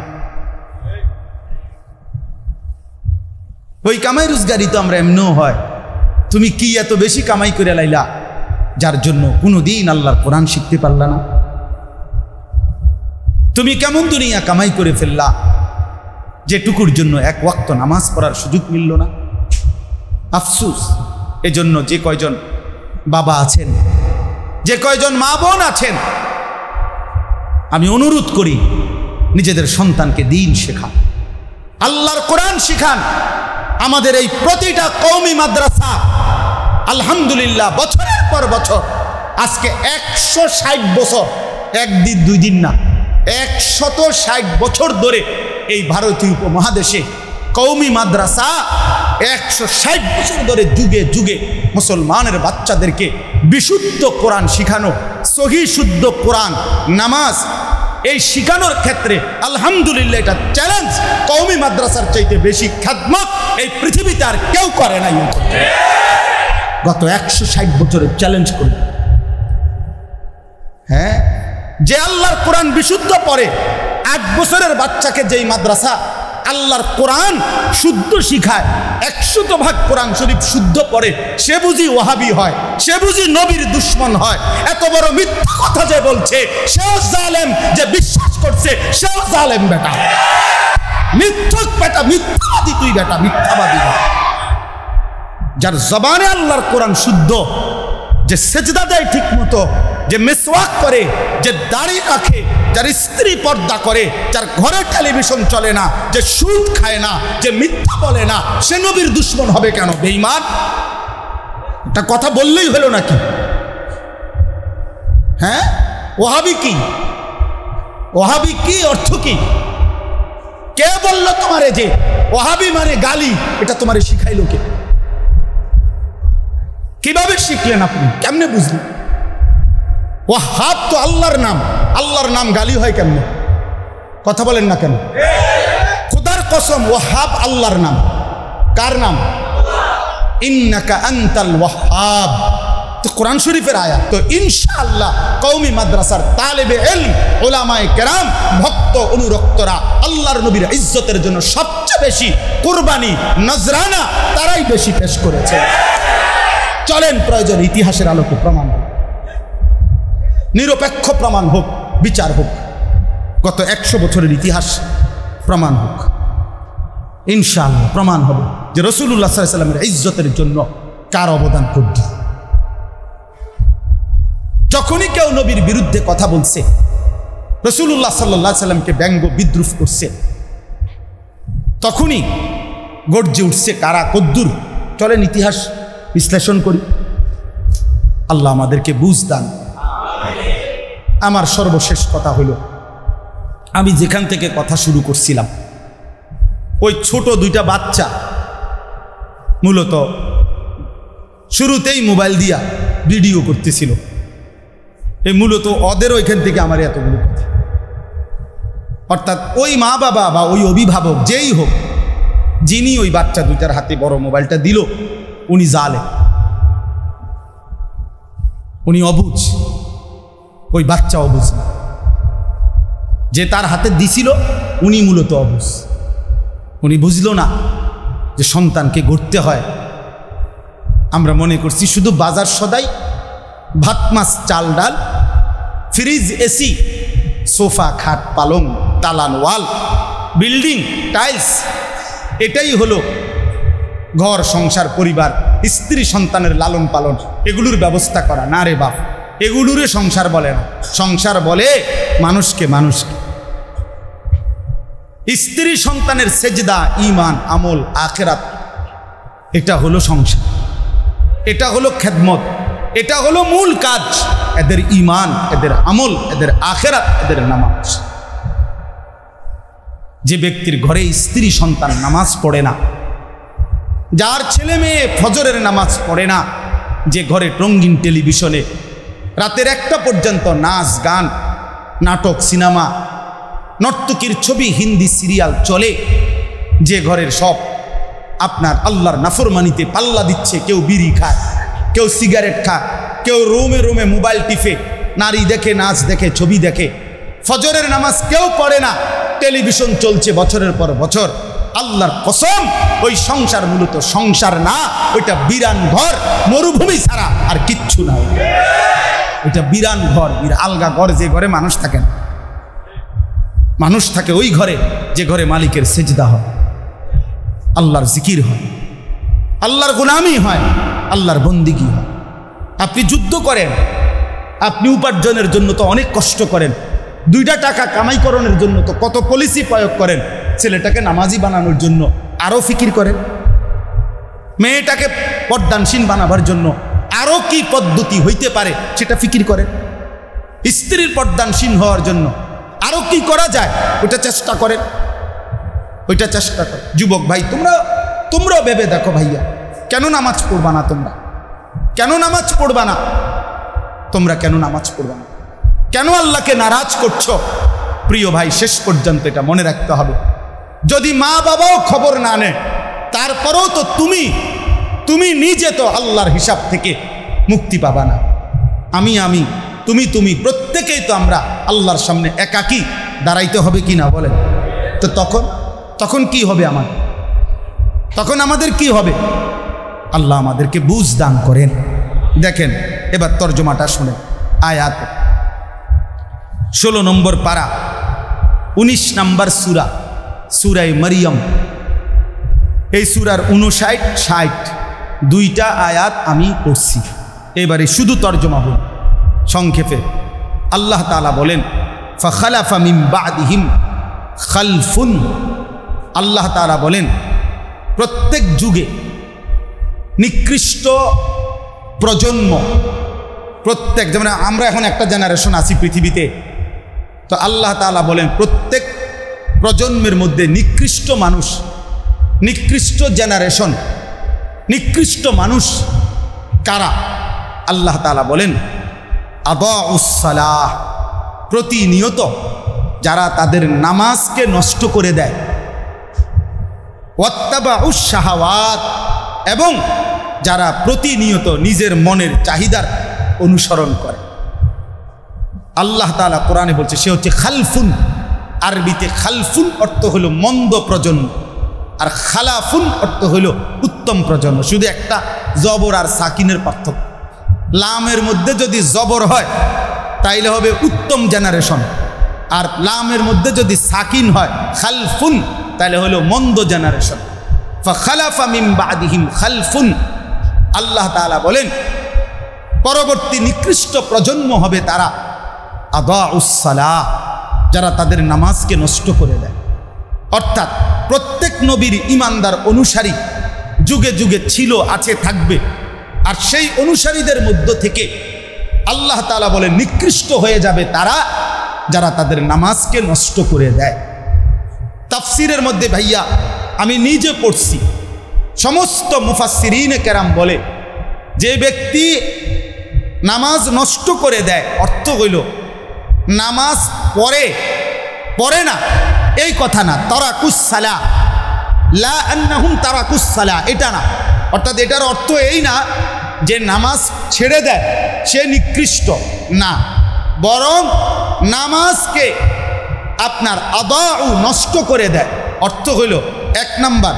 ওই কামাই রোজগারি তো আমরা এমনিও হয়। তুমি কি এত বেশি কামাই করে লাইলা যার জন্য কোনোদিন আল্লাহর কোরআন শিখতে পারলা না? তুমি কেমন দুনিয়া কামাই করে ফেললা যেটুকুর জন্য 1 ওয়াক্ত নামাজ পড়ার সুযোগ মিলল না? আফসুস। এজন্য যে কয়জন বাবা আছেন, যে কয়জন মা বোন আছেন, আমি অনুরোধ করি নিজেদের সন্তানকে দিন শেখান, আল্লাহর কোরআন শিখান। আমাদের এই প্রতিটা কওমি মাদ্রাসা আলহামদুলিল্লাহ বছরের পর বছর, আজকে 160 বছর, 1 দিন 2 দিন না, 160 বছর ধরে এই ভারতীয় উপমহাদেশে কওমি মাদ্রাসা 160 বছর ধরে যুগে যুগে মুসলমানের বাচ্চাদেরকে বিশুদ্ধ কোরআন শিখানো, সহি শুদ্ধ কোরআন, নামাজ এই শিখানোর ক্ষেত্রে আলহামদুলিল্লাহ এটা চ্যালেঞ্জ। কওমি মাদ্রাসার চাইতে বেশি খেদমত এই পৃথিবীতে আর কেউ করে নাই। গত 160 বছরের চ্যালেঞ্জ করে, হ্যাঁ, যে আল্লাহর কোরআন বিশুদ্ধ পড়ে, 8 বছরের বাচ্চাকে যেই মাদ্রাসা আল্লাহর কোরআন শুদ্ধ শিখায়, 100% কোরআন শরীফ শুদ্ধ পড়ে সে বুঝি ওয়াহাবি হয়, সে বুঝি নবীর দুশ্মন হয়? এত বড় মিথ্যা কথা যে বলছে সেও জালেম, যে বিশ্বাস করছে সেও জালেম বেটা, মিথ্যক বেটা, মিথ্যাবাদী তুই বেটা, মিথ্যাবাদী। যার জবানে আল্লাহর কোরআন শুদ্ধ, যে সেজদা দেয় ঠিক মতো, যে মিসওয়াক করে, যে দাড়ি রাখে, যার স্ত্রী পর্দা করে, যার ঘরে টেলিভিশন চলে না, যে সুদ খায় না, যে মিথ্যা বলে না, সে নবীর দুশ্মন হবে কেন? বেঈমান। এটা কথা বললেই হলো নাকি? হ্যাঁ, ওয়াহাবি কি? ওয়াহাবি কি অর্থ কি? কে বলল তোমারে যে ওয়াহাবি মানে গালি? এটা তোমারে শিখাইলো কে? কিভাবে শিখলেন আপনি? কেমনে বুঝলেন? ওয়াহাব তো আল্লাহর নাম, আল্লাহর নাম গালি হয় কেমনে? কথা বলেন না কেন? খোদার কসম, ওয়াহাব আল্লাহর নাম। কার নাম? ইন্নাকা আনতাল ওয়াহাব, তো কোরআন শরীফের আয়াত। তো ইনশাআল্লাহ কওমি মাদ্রাসার তালেবে ইলম, উলামায়ে কেরাম, ভক্ত অনুরক্তরা আল্লাহর নবীর ইজ্জতের জন্য সবচেয়ে বেশি কুরবানি, নজরানা তারাই বেশি পেশ করেছে। চলেন প্রয়োজন ইতিহাসের আলোকে প্রমাণ হোক, নিরপেক্ষ প্রমাণ হোক, বিচার হোক, গত 100 বছরের ইতিহাস প্রমাণ হোক। ইনশাআল্লাহ প্রমাণ হবে যে রাসূলুল্লাহ সাল্লাল্লাহু আলাইহি ওয়াসাল্লামের ইজ্জতের জন্য কার অবদান করবে। যখনই কেউ নবীর বিরুদ্ধে কথা বলছে, রাসূলুল্লাহ সাল্লাল্লাহু আলাইহি ওয়াসাল্লামকে ব্যঙ্গ বিদ্রুপ করছে, তখনই গর্জে উঠছে কারা, কদ্দুর। চলেন ইতিহাস বিশ্লেষণ করি, আল্লাহ আমাদেরকে বুঝ দান। আমার সর্বশেষ কথা হলো, আমি যেখান থেকে কথা শুরু করছিলাম, ওই ছোট 2টা বাচ্চা মূলত শুরুতেই মোবাইল দিয়া ভিডিও করতেছিল। এই মূলত ওদেরও এখান থেকে আমার এতগুলো কথা। অর্থাৎ ওই মা বাবা বা ওই অভিভাবক যেই হোক, যিনি ওই বাচ্চা 2টার হাতে বড় মোবাইলটা দিল, উনি জালেম, উনি অবুঝ। ওই বাচ্চা অবুঝ না, যে তার হাতে দিছিল উনি মূলত অবুঝ। উনি বুঝল না যে সন্তানকে গড়তে হয়। আমরা মনে করছি শুধু বাজার সদাই, ভাত মাছ চাল ডাল, ফ্রিজ এসি, সোফা খাট পালং, দালান ওয়াল, বিল্ডিং টাইলস, এটাই হলো ঘর সংসার পরিবার, স্ত্রী সন্তানের লালন পালন, এগুলোর ব্যবস্থা করা। না রে বাপ, এগুলোরে সংসার বলে না। সংসার বলে মানুষকে, মানুষকে। স্ত্রী সন্তানের সেজদা, ঈমান, আমল, আখিরাত, এটা হলো সংসার, এটা হলো খেদমত, এটা হলো মূল কাজ। এদের ঈমান, এদের আমল, এদের আখিরাত, এদের নামাজ। যে ব্যক্তির ঘরে স্ত্রী সন্তান নামাজ পড়ে না, যার ছেলে মেয়ে ফজরের নামাজ পড়ে না, যে ঘরে রঙিন টেলিভিশনে রাতের 1টা পর্যন্ত নাচ গান, নাটক, সিনেমা, নর্তকীর ছবি, হিন্দি সিরিয়াল চলে, যে ঘরের সব আপনার আল্লাহর নাফরমানিতে পাল্লা দিচ্ছে, কেউ বিড়ি খায়, কেউ সিগারেট খায়, কেউ রুমে রুমে মোবাইল টিপে নারী দেখে, নাচ দেখে, ছবি দেখে, ফজরের নামাজ কেউ পড়ে না, টেলিভিশন চলছে বছরের পর বছর। আল্লাহর কসম, ওই সংসার মূলত সংসার না, ওইটা বিরান ঘর, মরুভূমি ছাড়া আর কিচ্ছু না। ওইটা বিরান ঘর, আলগা ঘর, যে ঘরে মানুষ থাকে না। মানুষ থাকে ওই ঘরে যে ঘরে মালিকের সেজদা হয়, আল্লাহর জিকির হয়, আল্লাহর গোলামি হয়, আল্লাহর বন্দিগি হয়। আপনি যুদ্ধ করেন, আপনি উপার্জনের জন্য তো অনেক কষ্ট করেন, 2টা টাকা কামাইকরণের জন্য তো কত পলিসি প্রয়োগ করেন, ছেলেটাকে নামাজি বানানোর জন্য আরও ফিকির করেন, মেয়েটাকে পর্দানসীন বানাবার জন্য আরও কি পদ্ধতি হইতে পারে সেটা ফিকির করেন, স্ত্রীর পর্দানসীন হওয়ার জন্য আরও কি করা যায় ওইটা চেষ্টা করেন, ওইটা চেষ্টা করেন। যুবক ভাই, তোমরাও ভেবে দেখো ভাইয়া, কেন নামাজ পড়বা না? তোমরা কেন নামাজ পড়বা না? তোমরা কেন নামাজ পড়বা না? কেন আল্লাহকে নারাজ করছো? প্রিয় ভাই, শেষ পর্যন্ত এটা মনে রাখতে হবে, যদি মা বাবাও খবর না নেয়, তারপরেও তো তুমি নিজে তো আল্লাহর হিসাব থেকে মুক্তি পাবা না। আমি তুমি প্রত্যেকেই তো আমরা আল্লাহর সামনে একাকী দাঁড়াইতে হবে কি না বলেন? তো তখন কি হবে? আমার তখন আমাদের কি হবে? আল্লাহ আমাদেরকে বুঝ দান করেন। দেখেন এবার তর্জমাটা শুনেন। আয়াত 16 নম্বর পারা 19 নম্বর সূরা, সূরায়ে মারিয়াম। এই সূরার 59 60 দুইটা আয়াত আমি পড়ছি। এবারে শুধু তর্জমা বলি সংক্ষেপে। আল্লাহ তাআলা বলেন ফাখালাফা মিন বাদিহিম খালফুন। আল্লাহ তাআলা বলেন প্রত্যেক যুগে নিকৃষ্ট প্রজন্ম, প্রত্যেক, যেমন আমরা এখন একটা জেনারেশন আছি পৃথিবীতে, তো আল্লাহ তাআলা বলেন প্রত্যেক প্রজন্মের মধ্যে নিকৃষ্ট মানুষ, নিকৃষ্ট জেনারেশন, নিকৃষ্ট মানুষ কারা? আল্লাহ তাআলা বলেন আদাউস সালাহ, প্রতিনিয়ত যারা তাদের নামাজকে নষ্ট করে দেয়, ওয়াত্তাবাউস শাহাওয়াত, এবং যারা প্রতিনিয়ত নিজের মনের চাহিদার অনুসরণ করে। আল্লাহ তাআলা কোরআনে বলছে সে হচ্ছে খালফুন। আরবিতে খালফুন অর্থ হলো মন্দ প্রজন্ম, আর খালাফুন অর্থ হলো উত্তম প্রজন্ম। শুধু একটা জবর আর সাকিনের পার্থক্য। লামের মধ্যে যদি জবর হয় তাইলে হবে উত্তম জেনারেশন, আর লামের মধ্যে যদি সাকিন হয় খালফুন তাহলে হলো মন্দ জেনারেশন। ফাখালাফা মিন বাদিহিম খালফুন। আল্লাহ তাআলা বলেন পরবর্তী নিকৃষ্ট প্রজন্ম হবে তারা আদাউস সালাহ, যারা তাদের নামাজকে নষ্ট করে দেয়। অর্থাৎ প্রত্যেক নবীর ঈমানদার অনুসারী যুগে যুগে ছিল, আছে, থাকবে। আর সেই অনুসারীদের মধ্য থেকে আল্লাহ তাআলা বলেন নিকৃষ্ট হয়ে যাবে তারা যারা তাদের নামাজকে নষ্ট করে দেয়। তাফসিরের মধ্যে ভাইয়া আমি নিজে পড়ছি, সমস্ত মুফাসসিরিনে কেরাম বলে যে ব্যক্তি নামাজ নষ্ট করে দেয় অর্থ হইল নামাজ পড়ে না, এই কথা না। তারাকুস সালাহ, লা আন্নাহুম তারাকুস সালাহ, এটা না। অর্থাৎ এটার অর্থ এই না যে নামাজ ছেড়ে দেয় সে নিকৃষ্ট, না। বরং নামাজকে আপনার আদাউ নষ্ট করে দেয় অর্থ হইল 1 নাম্বার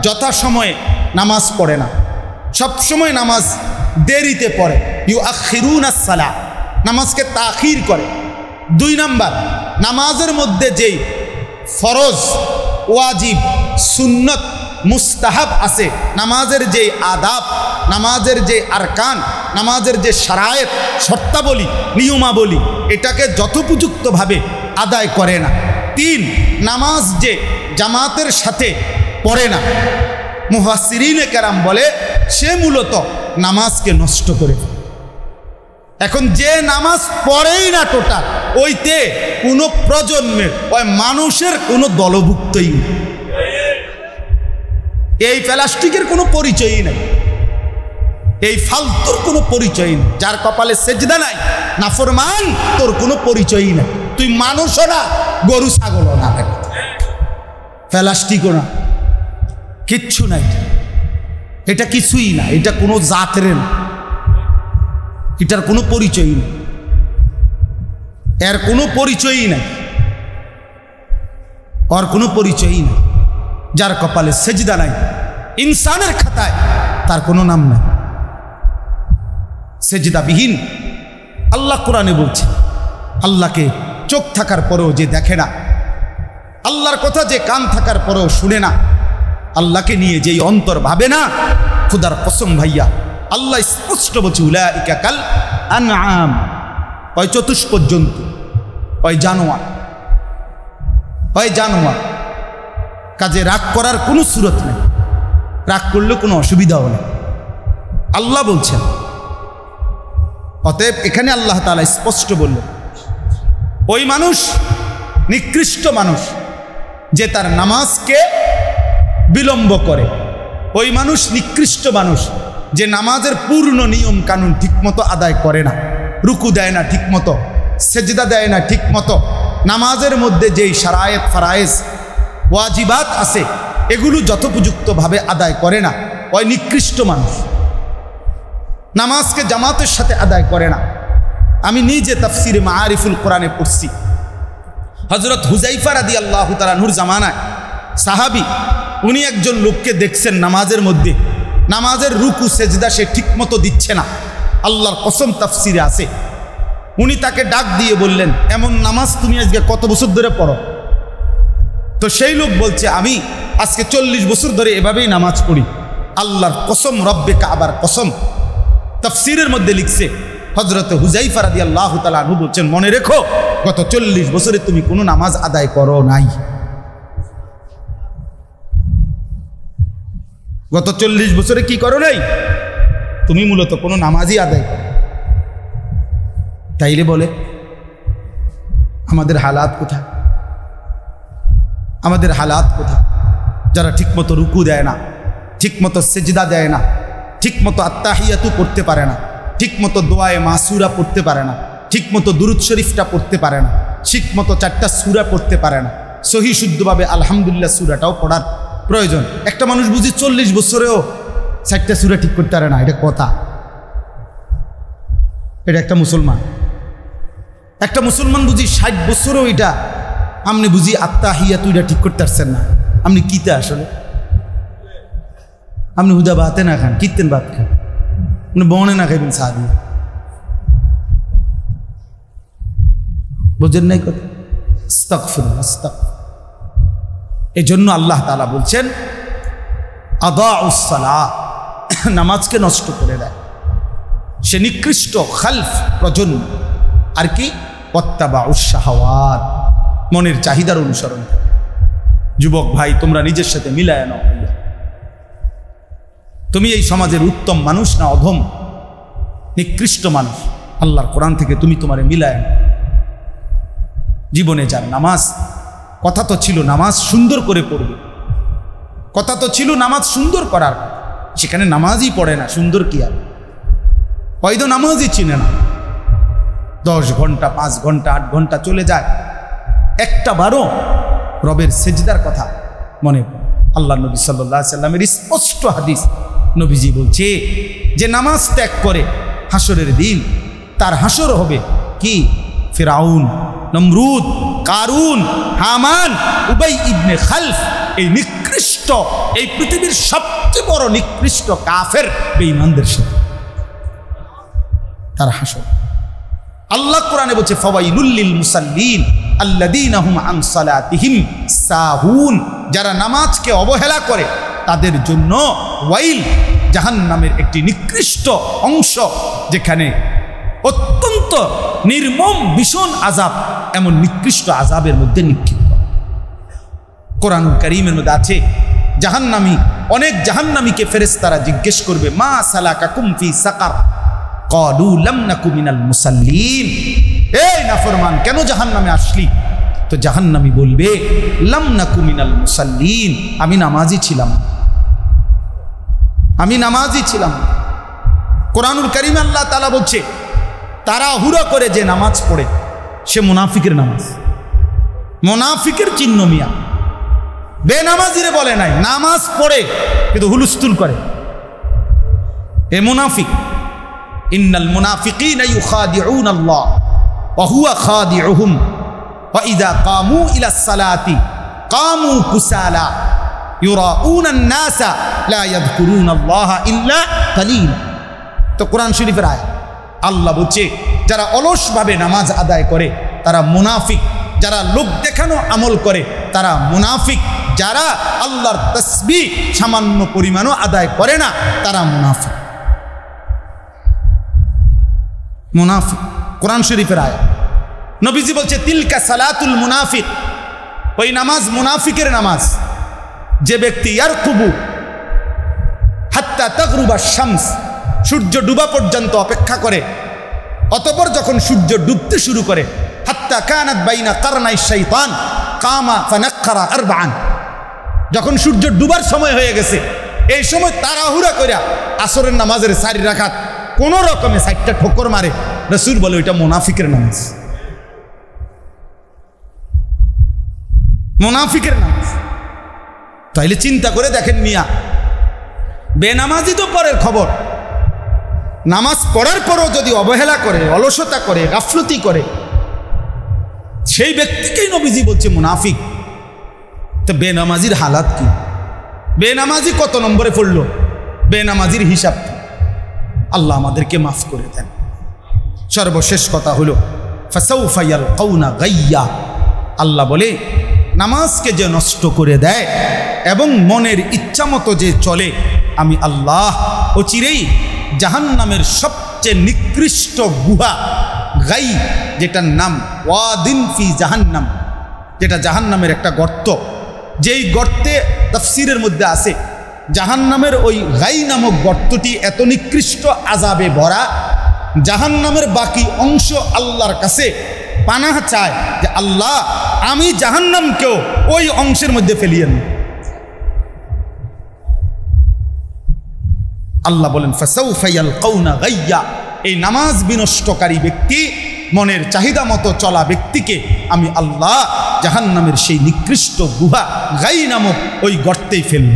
যথাসময়ে নামাজ পড়ে না, সবসময় নামাজ দেরিতে পড়ে, ইউআখিরুনাস সালাহ, নামাজকে তাখির করে। 2 নাম্বার নামাজের মধ্যে যেই ফরজ, ওয়াজিব, সুন্নত, মুস্তাহাব আছে, নামাজের যেই আদাব, নামাজের যে আরকান, নামাজের যে শারায়েত, শর্তাবলী, নিয়মাবলী, এটাকে যথোপযুক্তভাবে আদায় করে না। 3 নামাজ যে জামাতের সাথে পড়ে না, মুফাসসিরিনে কেরাম বলে সে মূলত নামাজকে নষ্ট করে। এখন যে নামাজ পড়েই না টোটাল, ওইতে কোনো প্রজন্মের ওই মানুষের কোনো দলভুক্তই নেই, এই প্লাস্টিকের কোনো পরিচয়ই নাই, এই ফালতুর কোনো পরিচয় নেই। যার কপালে সেজদা নাই, নাফরমান, তোর কোনো পরিচয়ই নাই। তুই মানুষও না, গরু ছাগলও না, প্লাস্টিকও না, কিচ্ছু নাই। এটা কিছুই না, এটা কোনো জাতের না, এটার কোনো পরিচয়ই নেই, এর কোনো পরিচয়ই নাই, ওর কোনো পরিচয়ই নাই। যার কপালে সেজদা নাই, ইনসানের খাতায় তার কোনো নাম নাই, সেজদাবিহীন। আল্লাহ কোরআনে বলছে আল্লাহকে চোখ থাকার পরেও যে দেখে না, আল্লাহর কথা যে কান থাকার পরেও শুনে না, আল্লাহকে নিয়ে যেই অন্তর ভাবে না, খুদার কসম ভাইয়া আল্লাহ স্পষ্ট বলছে উলাইকা কাল আনআম, ওই চতুষ্পদ জন্তু, ওই জানোয়ার, ওই জানোয়ার। কাজে রাগ করার কোনো সুরত নেই, রাগ করলে কোনো অসুবিধাও নেই, আল্লাহ বলছেন। অতএব এখানে আল্লাহ তাআলা স্পষ্ট বললেন ওই মানুষ নিকৃষ্ট মানুষ যে তার নামাজকে বিলম্ব করে, ওই মানুষ নিকৃষ্ট মানুষ যে নামাজের পূর্ণ নিয়ম কানুন ঠিকমতো আদায় করে না, রুকু দেয় না ঠিকমতো, সেজদা দেয় না ঠিকমতো, নামাজের মধ্যে যেই শারায়েত, ফারায়েজ, ওয়াজিবাত আছে এগুলো যথোপযুক্তভাবে আদায় করে না, ওই নিকৃষ্ট মানুষ। নামাজকে জামাতের সাথে আদায় করে না। আমি নিজে তাফসিরে মাআরিফুল কোরআনে পড়ছি, হযরত হুযায়ফা রাদিয়াল্লাহু তাআলা আনহুর জামানায় সাহাবী উনি একজন লোককে দেখছেন নামাজের মধ্যে, নামাজের রুকু সেজদা সে ঠিক মতো দিচ্ছে না, আল্লাহর কসম তাফসিরে আছে। উনি তাকে ডাক দিয়ে বললেন, এমন নামাজ তুমি আজকে কত বছর ধরে পড়ো? তো সেই লোক বলছে, আমি আজকে 40 বছর ধরে এভাবেই নামাজ পড়ি। আল্লাহর কসম, রব্বে কাবার কসম। তাফসিরের মধ্যে লিখছে, হযরত হুযায়ফা রাদিয়াল্লাহু তাআলা আনহু বলছেন, মনে রেখো গত 40 বছরে তুমি কোনো নামাজ আদায় করো নাই। গত 40 বছরে কি করো নাই? তুমি মূলত কোনো নামাজই আদায় করো। তাইলে বলে আমাদের হালাত কোথায়? আমাদের হালাত কোথায়? যারা ঠিকমতো রুকু দেয় না, ঠিকমতো সেজদা দেয় না, ঠিকমতো আত্তাহিয়াতু পড়তে পারে না, ঠিকমতো দোয়ায়ে মাসুরা পড়তে পারে না, ঠিকমতো দুরুদ শরীফটা পড়তে পারে না, ঠিকমতো 4টা সূরা পড়তে পারে না, সহি শুদ্ধভাবে আলহামদুলিল্লাহ সূরাটাও পড়ার প্রয়োজন। একটা মানুষ বুঝি 40 বছরেও 4টা সূরা ঠিক করতে পারে না, এটা কথা? এটা একটা মুসলমান? একটা মুসলমান বুঝি 60 বছরেও এটা আপনি বুঝি আত্তাহিয়াতু এটা ঠিক করতে পারছেন না? আপনি কিতে আসলে? আপনি হুদা ভাতে না খান, কীর্তেন ভাত খান, আপনি বনে না খাইবেন চা দিয়ে। বুঝেন নাই কথা? আস্তাগফিরুল্লাহ, আস্তাগফিরুল্লাহ। এই জন্য আল্লাহ তাআলা বলছেন, আদাউস সালাহ, নামাজকে নষ্ট করে দেয় সে নিকৃষ্ট খালফ প্রজন্ম। আর কি? ওয়াত্তাবাউস শাহাওয়াত, মনের চাহিদার অনুসরণ। যুবক ভাই, তোমরা নিজের সাথে মিলায় নাও, তুমি এই সমাজের উত্তম মানুষ না অধম নিকৃষ্ট মানুষ? আল্লাহর কোরআন থেকে তুমি তোমারে মিলায় নাও। জীবনে যার নামাজ, কথা তো ছিল নামাজ সুন্দর করে পড়বে, কথা তো ছিল নামাজ সুন্দর করার, সেখানে নামাজই পড়ে না, সুন্দর কি আর? হয়তো নামাজই চিনে না। 10 ঘন্টা, 5 ঘন্টা, 8 ঘন্টা চলে যায়, একটা বারো রবের সেজদার কথা মনে। আল্লাহ নবী সাল্লাল্লাহু আলাইহি সাল্লামের স্পষ্ট হাদিস, নবীজি বলছে যে নামাজ ত্যাগ করে হাসরের দিন তার হাসর হবে কি? ফিরাউন, নমরুদ, কারুন, হামান, উবাই ইবনে খালফ, এই নিকৃষ্ট, এই পৃথিবীর সবচেয়ে বড় নিকৃষ্ট কাফের বেঈমানদের সাথে তার হাসর। আল্লাহ কোরআনে বলছে, ফাওয়াইলুল লিল মুসাল্লিন আল্লাযীনা হুম আন সালাতিহিম সাহুন, যারা নামাজকে অবহেলা করে তাদের জন্য ওয়াইল, জাহান্নামের একটি নিকৃষ্ট অংশ, যেখানে অত্যন্ত নির্মম ভীষণ আযাব, এমন নিকৃষ্ট আযাবের মধ্যে নিক্ষিপ্ত। কোরআনুল কারীমের মধ্যে আছে, জাহান্নামী, অনেক জাহান্নামীকে ফেরেশতারা জিজ্ঞেস করবে, মা সালাকাকুম ফি সাকার, ক্বালু লাম নাকু মিনাল মুসাল্লিন, এই নাফরমান কেন জাহান্নামে আসলি? তো জাহান্নামী বলবে, লাম নাকু মিনাল মুসাল্লিন, আমি নামাজি ছিলাম, আমি নামাজি ছিলাম। কোরআনুল কারীমে আল্লাহ তাআলা বলছে, তারা হুড়া করে যে নামাজ পড়ে সে মুনাফিকের নামাজ, মুনাফিকের চিহ্ন মিয়া। বেনামাজিরে বলে নাই, নামাজ পড়ে কিন্তু হুলস্থুল করে, এ মুনাফিক। ইন্নাল মুনাফিকিনা ইউখাদিউনা আল্লাহ ওয়া হুয়া খাদিউহুম ওয়া ইযা কামু ইলাস সালাতি কামু কুসালা ইউরাউনা আন-নাসা লা ইয়াযকুরুনা আল্লাহা ইল্লা কালিলা। তো কোরআন শরীফের আয়াত, আল্লাহ বলছে যারা অলসভাবে নামাজ আদায় করে তারা মুনাফিক, যারা লোক দেখানো আমল করে তারা মুনাফিক, যারা আল্লাহর তাসবিহ সামান্য পরিমাণও আদায় করে না তারা মুনাফিক। মুনাফিক কোরআন শরীফের আয়াত। নবীজি বলছে, তিলকা সালাতুল মুনাফিক, ওই নামাজ মুনাফিকের নামাজ। যে ব্যক্তি ইয়ারকুবু হাত্তা তাগরুবা শামস, সূর্য ডুবা পর্যন্ত অপেক্ষা করে, অতঃপর যখন সূর্য ডুবতে শুরু করে, হাত্তা কানাত বাইনা কারনাই শাইতান কামা ফানাক্কারা আরবাআন, যখন সূর্য ডুবার সময় হয়ে গেছে, এই সময় তাড়াহুড়া কইরা আসরের নামাজের 4 রাকাত কোন রকমে 4টা ঠোকর মারে। রাসূল বলে ওইটা মুনাফিকের নামাজ, মুনাফিকের নামাজ। তাইলে চিন্তা করে দেখেন মিয়া, বেনামাজি তো পরের খবর, নামাজ পড়ার পরও যদি অবহেলা করে, অলসতা করে, গাফলতি করে, সেই ব্যক্তিকেই নবীজি বলছে মুনাফিক। তো বেনামাজির হালাত কি? বেনামাজি কত নম্বরে পড়লো, বেনামাজির হিসাব আল্লাহ আমাদেরকে মাফ করে দেন। সর্বশেষ কথা হলো ফাসাউফা ইয়ালকাউনা গাইয়া, আল্লাহ বলে নামাজকে যে নষ্ট করে দেয় এবং মনের ইচ্ছা মতো যে চলে, আমি আল্লাহ অচিরেই জাহান্নামের সবচেয়ে নিকৃষ্ট গুহা গাই, যেটার নাম ওয়াদিন ফি জাহান্নাম, যেটা জাহান্নামের একটা গর্ত, যেই গর্তে তাফসীরের মধ্যে আছে জাহান্নামের ওই গাই নামক গর্তটি এত নিকৃষ্ট আযাবে ভরা, জাহান্নামের বাকি অংশ আল্লাহর কাছে পানাহ চায় যে আল্লাহ আমি জাহান্নামকেও ওই অংশের মধ্যে ফেলিয়েন। আল্লাহ বলেন ফাসাউফা ইয়ালকাউনা গাইয়া, এই নামাজ বিনষ্টকারী ব্যক্তি, মনের চাহিদা মতো চলা ব্যক্তিকে আমি আল্লাহ জাহান্নামের সেই নিকৃষ্ট গুহা গাই নামক ওই গর্তেই ফেলব।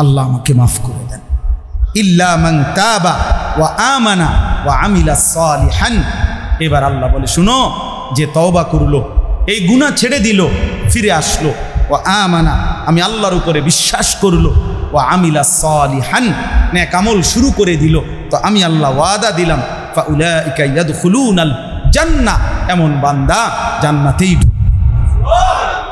আল্লাহ আমাকে মাফ করে দেন। ইল্লা মান তাবা ওয়া আমানা ওয়া আমিলা সালিহান, এবার আল্লাহ বলে শুনো, যে তওবা করলো, এই গুনাহ ছেড়ে দিল, ফিরে আসলো, ওয়া আমানা আমি আল্লাহর উপরে বিশ্বাস করলো, ওয়া আমিলা সালিহান নেক আমল শুরু করে দিল, তো আমি আল্লাহ ওয়াদা দিলাম ফাউলাইকা ইয়াদখুলুনাল জান্নাহ, এমন বান্দা জান্নাতেই ঢুকবে।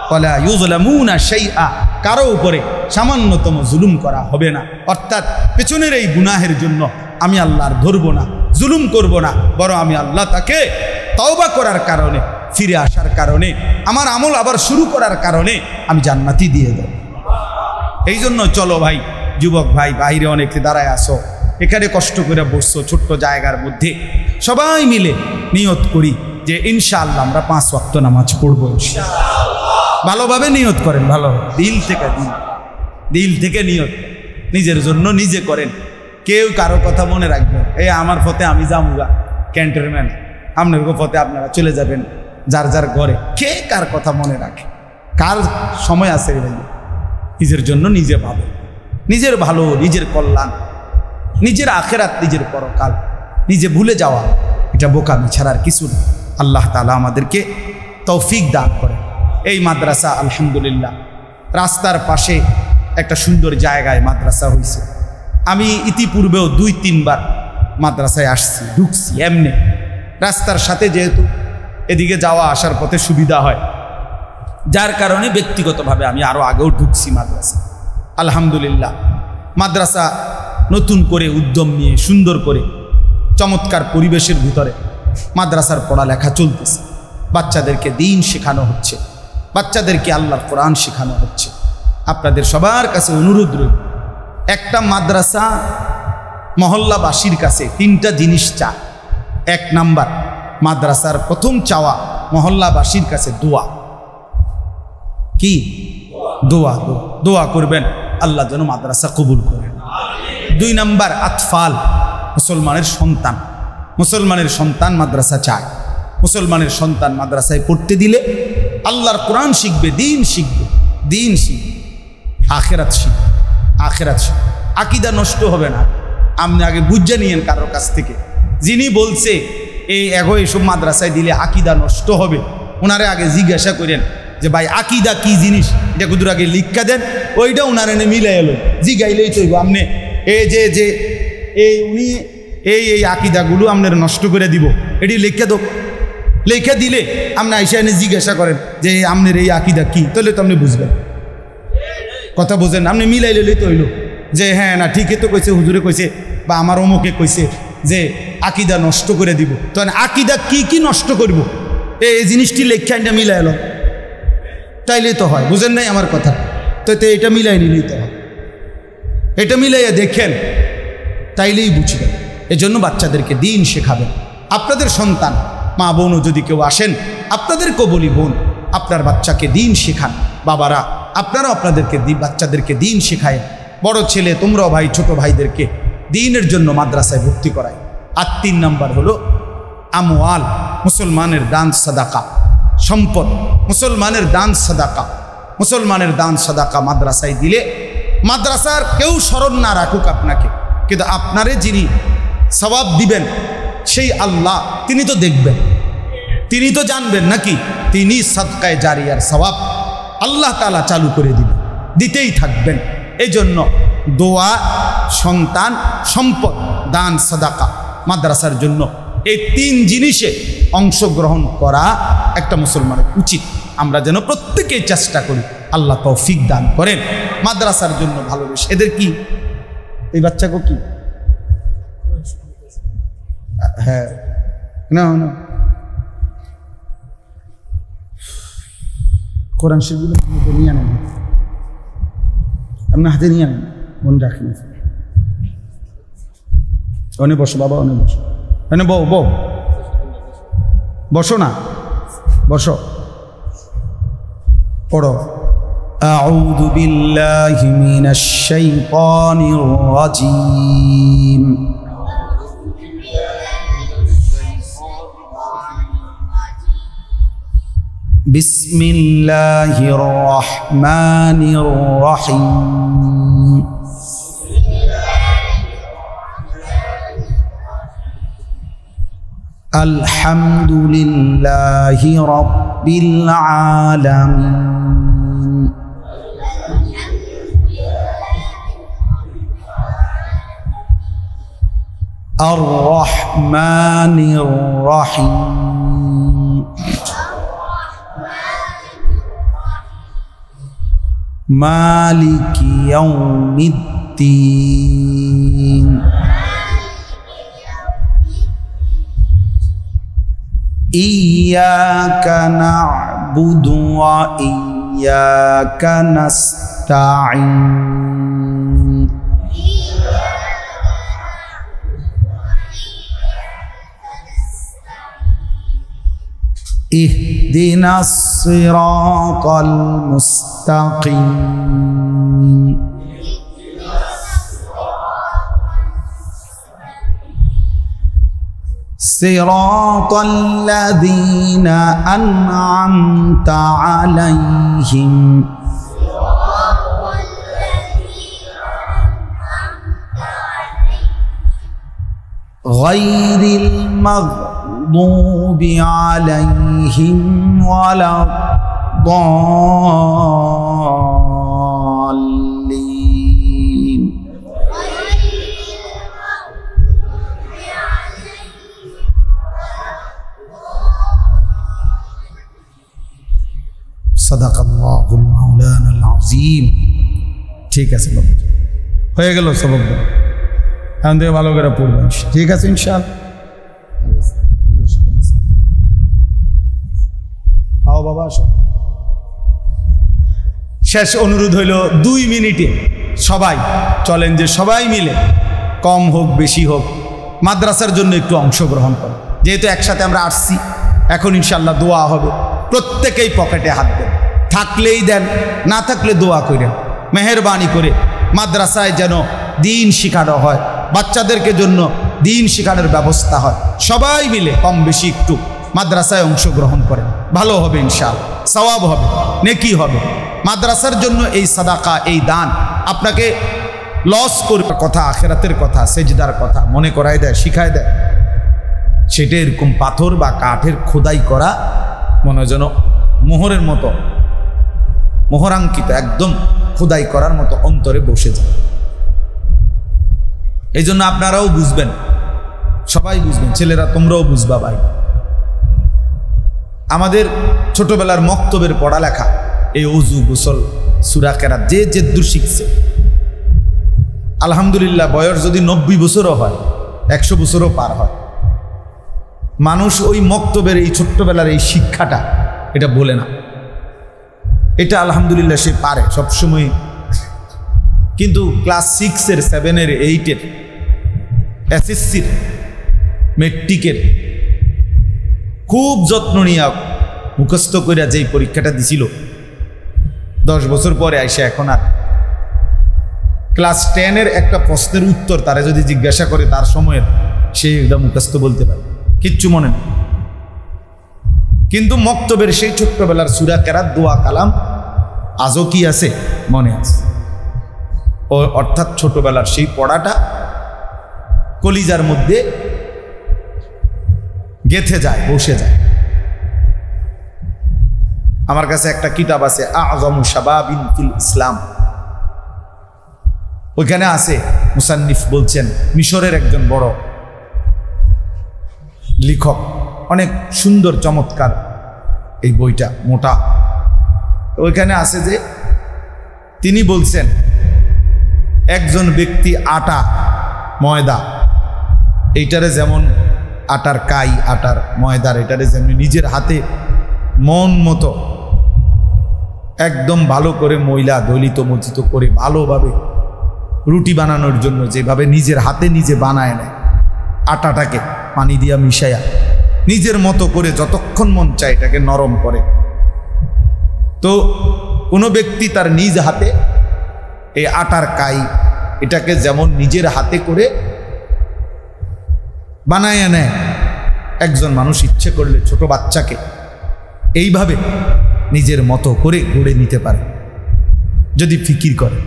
ওয়ালা ইউযলামুনা শাইআ, কারো উপরে সামান্যতম জুলুম করা হবে না। অর্থাৎ পেছনের এই গুনাহের জন্য আমি আল্লাহর ধরব না, জুলুম করব না, বরং আমি আল্লাহ তাকে তওবা করার কারণে, ফিরে আসার কারণে, আমার আমল আবার শুরু করার কারণে আমি জান্নাতি দিয়ে দেব। এই জন্য চলো ভাই, যুবক ভাই, বাইরে অনেকে দাঁড়ায় আসো, এখানে কষ্ট করে বসছো ছোট্ট জায়গার মধ্যে, সবাই মিলে নিয়ত করি যে ইনশাআল্লাহ আমরা 5 ওয়াক্ত নামাজ পড়বো। ভালোভাবে নিয়ত করেন, ভালো দিল থেকে, দিল থেকে নিয়ত, নিজের জন্য নিজে করেন। কেউ কারো কথা মনে রাখবেন, এই আমার পথে আমি যামুগা ক্যান্টনমেন্ট, আপনার পথে আপনারা চলে যাবেন যার যার ঘরে। কে কার কথা মনে রাখে? কার সময় আছে রে ভাই? নিজের জন্য নিজে ভাবে, নিজের ভালো, নিজের কল্যাণ, নিজের আখেরাত, নিজের পরকাল নিজে ভুলে যাওয়া, এটা বোকামি ছাড়ার কিছু না। আল্লাহ তাআলা আমাদেরকে তৌফিক দান করে। এই মাদ্রাসা আলহামদুলিল্লাহ রাস্তার পাশে একটা সুন্দর জায়গায় মাদ্রাসা হয়েছে। আমি ইতিপূর্বেও 2-3 বার মাদ্রাসায় আসছি, ঢুকছি এমনি রাস্তার সাথে, যেহেতু এদিকে যাওয়া আসার পথে সুবিধা হয়, যার কারণে ব্যক্তিগতভাবে আমি আরও আগেও ঢুকছি মাদ্রাসা। আলহামদুলিল্লাহ মাদ্রাসা নতুন করে উদ্যম নিয়ে সুন্দর করে চমৎকার পরিবেশের ভিতরে মাদ্রাসার পড়ালেখা চলতেছে। বাচ্চাদেরকে দিন শেখানো হচ্ছে, বাচ্চাদেরকে আল্লাহর কোরআন শেখানো হচ্ছে। আপনাদের সবার কাছে অনুরোধ রইল, একটা মাদ্রাসা মহল্লাবাসীর কাছে 3টা জিনিস চায়। 1 নাম্বার, মাদ্রাসার প্রথম চাওয়া মহল্লাবাসীর কাছে দোয়া। কি? দোয়া। দোয়া করবেন আল্লাহ যেন মাদ্রাসা কবুল করেন। 2 নাম্বার, আতফাল, মুসলমানের সন্তান, মুসলমানের সন্তান মাদ্রাসা চায়। মুসলমানের সন্তান মাদ্রাসায় পড়তে দিলে আল্লাহর কোরআন শিখবে, দিন শিখবে, দিন শিখবে, আখেরাত শিখবে, আখেরাত শিখবে। আকীদা নষ্ট হবে না। আপনি আগে বুঝে নিয়েন কারোর কাছ থেকে, যিনি বলছে এই এসব মাদ্রাসায় দিলে আকীদা নষ্ট হবে, ওনারে আগে জিজ্ঞাসা করেন যে ভাই আকীদা কি জিনিস, এটা কুদুর আগে লিখা দেন, ওইটা ওনার এনে মিলে এলো, জিগাইলেই তৈব। আপনি এই যে উনি এই আকীদাগুলো আপনার নষ্ট করে দিব, এটি লিখে দো। লিখে দিলে আপনি আইসা এনে জিজ্ঞাসা করেন যে আপনার এই আকীদা কি, তাহলে তো আপনি বুঝবেন। কথা বোঝেন? আপনি মিলাইলেই তো হইলো যে হ্যাঁ না ঠিকই তো কইছে, হুজুরে কইছে বা আমার অমুকে কইছে যে আকীদা নষ্ট করে দিব। তো আকীদা কি কি নষ্ট করব, এই জিনিসটি লেখা এটা মিলাই এলো, তাইলেই তো হয়। বুঝেন নাই আমার কথা? তো এটা মিলাই নিলেই তো হয়। এটা মিলাইয়া দেখেন, তাইলেই বুঝবেন। এজন্য বাচ্চাদেরকে দিন শেখাবেন। আপনাদের সন্তান, মা বোনও যদি কেউ আসেন, আপনাদেরকেও বলি বোন, আপনার বাচ্চাকে দিন শেখান। বাবারা আপনারাও আপনাদেরকে বাচ্চাদেরকে দিন শেখায়। বড় ছেলে তোমরাও ভাই ছোট ভাইদেরকে দিনের জন্য মাদ্রাসায় ভর্তি করায়। আর 3 নাম্বার হলো আমওয়াল, মুসলমানের দান সাদাকা, সম্পদ, মুসলমানের দান সাদাকা। মুসলমানের দান সাদাকা মাদ্রাসায় দিলে মাদ্রাসার কেউ স্মরণ না রাখুক আপনাকে, কিন্তু আপনারে যিনি সওয়াব দিবেন সেই আল্লাহ, তিনি তো দেখবেন, তিনি তো জানবেন নাকি, তিনি সাদকায়ে জারিয়ার সওয়াব আল্লাহ তাআলা চালু করে দিবেন। দিতেই থাকবেন। এই জন্য দোয়া, সন্তান, সম্পদ, দান, সাদাকা, মাদ্রাসার জন্য এই 3 জিনিসে অংশগ্রহণ করা একটা মুসলমানের উচিত। আমরা যেন প্রত্যেকেই চেষ্টা করি, আল্লাহ তৌফিক দান করেন। মাদ্রাসার জন্য ভালোবেসে এদের কি এই বাচ্চাকে কি হ্যাঁ না না কোরআন শরীফগুলো নিয়ে আনেন, আপনি হাতে নিয়ে আনেন, মনে রাখেন। অনেক বসো বাবা, অনেক বসো, এনে বউ বউ বসো না, বসো, পড়ো। আউযু বিল্লাহি মিনাশ শাইতানির রাজীম। বিসমিল্লাহির রহমানির রহিম। আলহামদুলিল্লাহি রাব্বিল আলামিন। আর রহমানির রহিম। মালিকি ইয়াউমিদ্দিন। ইয়্যাকা না'বুদু ওয়া ইয়্যাকা নাস্তাঈন। ইহদিনাস সিরাতাল মুস্তাকিম। صراط الذين أنعمت عليهم غير المغضوب عليهم ولا الضالين. সাদাকাল্লাহুল মাওলানাল আযীম। ঠিক আছে বাবা, হয়ে গেল সবক, এখন থেকে ভালো করে পড়বেন, ঠিক আছে ইনশাআল্লাহ। আও বাবা আসো। শেষ অনুরোধ হইল 2 মিনিটে সবাই চলেন, যে সবাই মিলে কম হোক বেশি হোক মাদ্রাসার জন্য একটু অংশগ্রহণ করেন। যেহেতু একসাথে আমরা আসছি, এখন ইনশাআল্লাহ দোয়া হবে। প্রত্যেকেই পকেটে হাত দেন, থাকলেই দেন, না থাকলে দোয়া করেন। মেহেরবানি করে মাদ্রাসায় যেন দিন শিখানো হয়, বাচ্চাদেরকে জন্য দিন শিখানোর ব্যবস্থা হয়। সবাই মিলে কম বেশি একটু মাদ্রাসায় অংশগ্রহণ করেন, ভালো হবে ইনশাআল্লাহ, সওয়াব হবে, নেকি হবে। মাদ্রাসার জন্য এই সাদাকা, এই দান আপনাকে লস করবে কথা, আখিরাতের কথা, সেজদার কথা মনে করায় দেয়, শিখায় দেয়। সেটা এরকম পাথর বা কাঠের খোদাই করা মনে যেন মোহরের মতো, মোহরাঙ্কিত, একদম খোদাই করার মতো অন্তরে বসে যায়। এই জন্য আপনারাও বুঝবেন, সবাই বুঝবেন, ছেলেরা তোমরাও বুঝবা ভাই। আমাদের ছোটবেলার মক্তবের পড়ালেখা, এই ওযু, গোসল, সূরা কেরাত যে যেদ্দুর শিখছে, আলহামদুলিল্লাহ বয়স যদি 90 বছরও হয়, 100 বছরও পার হয়, মানুষ ওই মক্তবের এই ছোট্টবেলার এই শিক্ষাটা এটা বলে না। এটা আলহামদুলিল্লাহ সে পারে সবসময়। কিন্তু ক্লাস 6-এর, 7-এর, 8-এর, এসএসসির, মেট্রিকের খুব যত্ন নিয়ে মুখস্থ করে যেই পরীক্ষাটা দিছিল, 10 বছর পরে আইসা এখন আর ক্লাস 10-এর একটা প্রশ্নের উত্তর তারা যদি জিজ্ঞাসা করে তার সময়ের, সে এটা মুখস্থ বলতে পারে, কিচ্ছু মনে নেই। কিন্তু মক্তবের সেই ছোট্টবেলার সূরা কেরাত, দোয়া, কালাম আজও কি আছে? মনে আছে। ও অর্থাৎ ছোটবেলার সেই পড়াটা কলিজার মধ্যে গেথে যায়, বসে যায়। আমার কাছে একটা কিতাব আছে, আযমু শাবাবিন ফিল ইসলাম, ওইখানে আছে মুসান্নিফ বলছেন মিশরের একজন বড় লেখক, অনেক সুন্দর চমৎকার এই বইটা, মোটা। ওইখানে আছে যে তিনি বলছেন একজন ব্যক্তি আটা ময়দা এইটারে যেমন আটার কাই আটার ময়দার এটারে যেমন নিজের হাতে মন মতো একদম ভালো করে ময়লা দলিত মজিত করে ভালোভাবে রুটি বানানোর জন্য যেভাবে নিজের হাতে নিজে বানায় নেয়, আটাটাকে পানি দিয়া মিশায়া নিজের মতো করে যতক্ষণ মন চায় এটাকে নরম করে, তো কোনো ব্যক্তি তার নিজ হাতে এই আটার কাই এটাকে যেমন নিজের হাতে করে বানায় নেয়, একজন মানুষ ইচ্ছে করলে ছোট বাচ্চাকে এইভাবে নিজের মতো করে গড়ে নিতে পারে যদি ফিকির করে,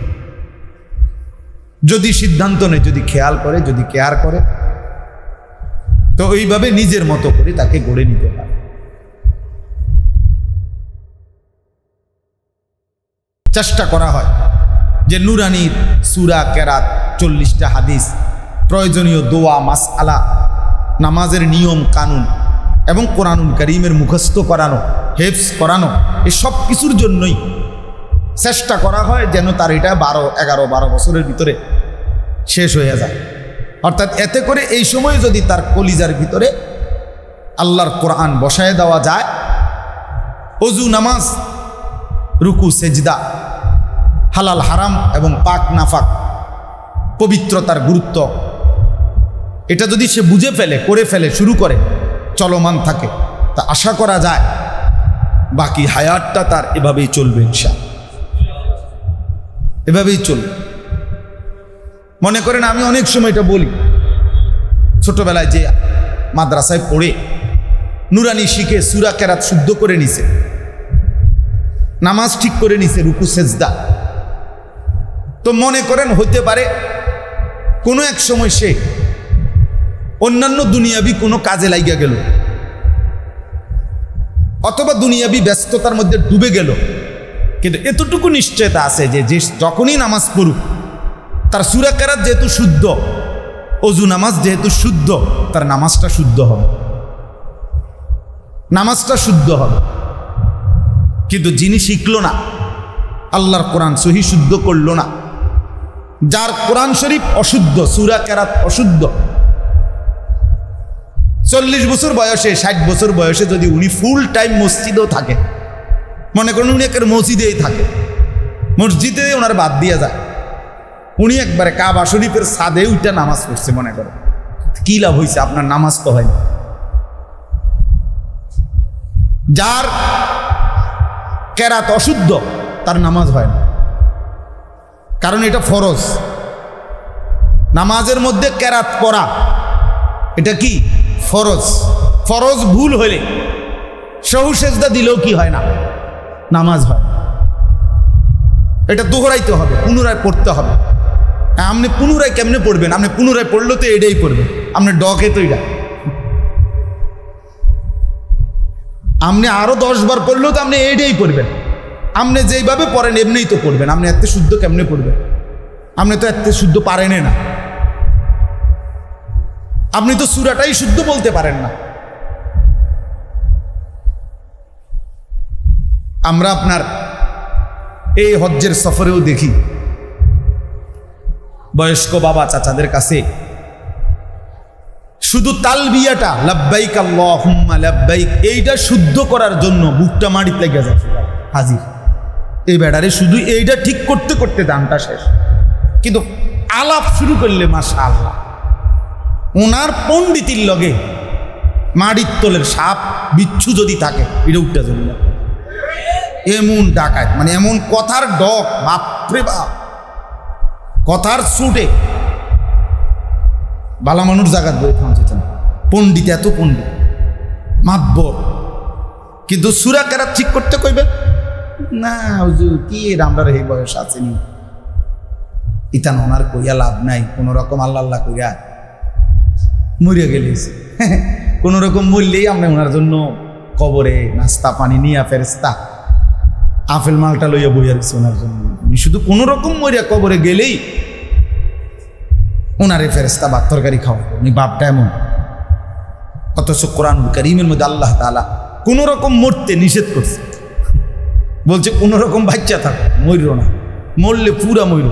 যদি সিদ্ধান্ত নেয়, যদি খেয়াল করে, যদি কেয়ার করে, তো এইভাবে নিজের মতো করে তাকে গড়ে নিতে পারে। চেষ্টা করা হয় যে নুরানির সূরা কেরাত 40টা হাদিস, প্রয়োজনীয় দোয়া মাসআলা, নামাজের নিয়ম কানুন এবং কোরআনুল কারীমের মুখস্থ করানো, হেফজ করানো, এই সব কিছুর জন্যই চেষ্টা করা হয় যেন তার এটা 11-12 বছরের ভিতরে শেষ হয়ে যায়। অর্থাৎ এতে করে এই সময় যদি তার কলিজার ভিতরে আল্লাহর কোরআন বসায় দেওয়া যায়, ওযু নামাজ, রুকু সেজদা, হালাল হারাম এবং পাক নাফাক, পবিত্রতার গুরুত্ব, এটা যদি সে বুঝে ফেলে, করে ফেলে, শুরু করে, চলমান থাকে, তা আশা করা যায় বাকি হায়াতটা তার এভাবেই চলবে, ইনশাআল্লাহ এভাবেই চলবে। মনে করেন আমি অনেক সময় এটা বলি, ছোটবেলায় যে মাদ্রাসায় পড়ে নুরানি শিখে সূরা কেরাত শুদ্ধ করে নিছে, নামাজ ঠিক করে নিছে, রুকু সেজদা, তো মনে করেন হইতে পারে কোনো এক সময় সে অন্যান্য দুনিয়াবি কোনো কাজে লাইগা গেল, অথবা দুনিয়াবি ব্যস্ততার মধ্যে ডুবে গেল, কিন্তু এতটুকু নিশ্চয়তা আছে যে যখনই নামাজ পড়ুক তার সূরা কেরাত যেহেতু শুদ্ধ, ওযু নামাজ যেহেতু শুদ্ধ, তার নামাজটা শুদ্ধ হবে, নামাজটা শুদ্ধ হবে। কিন্তু যিনি শিখলো না, আল্লাহর কোরআন সহি শুদ্ধ করলো না, যার কোরআন শরীফ অশুদ্ধ, সূরা কেরাত অশুদ্ধ, 40 বছর বয়সে 60 বছর বয়সে যদি উনি ফুল টাইম মসজিদেও থাকে, মনে করেন উনি একের মসজিদেই থাকে, মসজিদে ওনার বাদ দিয়ে যায়, উনি একবারে কাবা শরীফের ছাদে উঠে নামাজ পড়ছে, মনে করেন কি লাভ হয়েছে? আপনার নামাজ তো হয়নি। যার কেরাত অশুদ্ধ তার নামাজ হয় না, কারণ এটা ফরজ। নামাজের মধ্যে কেরাত পড়া এটা কি ফরজ। ফরজ ভুল হলে সহু সেজদা দিলেও কি হয় না, নামাজ হয়। এটা দোহরাইতে হবে, পুনরায় পড়তে হবে। আপনি পুনরায় কেমনে পড়বেন? আপনি পুনরায় পড়লে তো এটাই পড়বেন, আপনি ডকে তো এটা, আপনি আরো 10 বার পড়লেও তো আপনি এটাই পড়বেন। আপনি যেইভাবে পড়েন এমনিই তো পড়বেন। আপনি এত শুদ্ধ কেমনে পড়বেন? আপনি তো এত শুদ্ধ পারেনই না, আপনি তো সূরাটাই শুদ্ধ বলতে পারেন না। আমরা আপনার এই হজ্জের সফরেও দেখি বয়স্ক বাবা চাচাদের কাছে শুধু তালবিয়াটা লাব্বাইক আল্লাহুম্মা লাব্বাইক এইটা শুদ্ধ করার জন্য বুকটা মাটিতে লেগে যায়, হাজির এই বেড়ারে শুধু এইটা ঠিক করতে করতে দানটা শেষ। কিন্তু আলাপ শুরু করলে মাশাআল্লাহ ওনার পণ্ডিতির লগে মাড়ির তলের সাপ বিচ্ছু যদি থাকে এটা উঠতে যাবে না, এমন ডাকাত, মানে এমন কথার ডক, বাপরে বাপ, কথার ছুটে বালা মানুষ জাগাত বই থাম যেত না। পণ্ডিত, এত পণ্ডিত মাতবর, কিন্তু সূরা কেরাত ঠিক করতে কইবে না, হুজুর কি আমরা এই বয়স আসেনি, ইতান ওনার কইয়া লাভ নাই, কোনো রকম আল্লাহ আল্লাহ কইয়া মরিয়া গেলেছে। কোন রকম মরলেই আমরা ওনার জন্য কবরে নাস্তা পানি নিয়ে ফেরেস্তা আপেল মালটা লইয়া বইয়া দিচ্ছে ওনার জন্য। শুধু কোন রকম মরিয়া কবরে গেলেই ওনারে ফেরেশতা ভাত তরকারি খাওয়াবে, উনি বাপটা এমন। অথচ কোরআনুল কারীমের মধ্যে আল্লাহ তাআলা কোনো রকম মরতে নিষেধ করছে, বলছে কোনো রকম বাচ্চা থাকো, মরো না, মরলে পুরা মরো।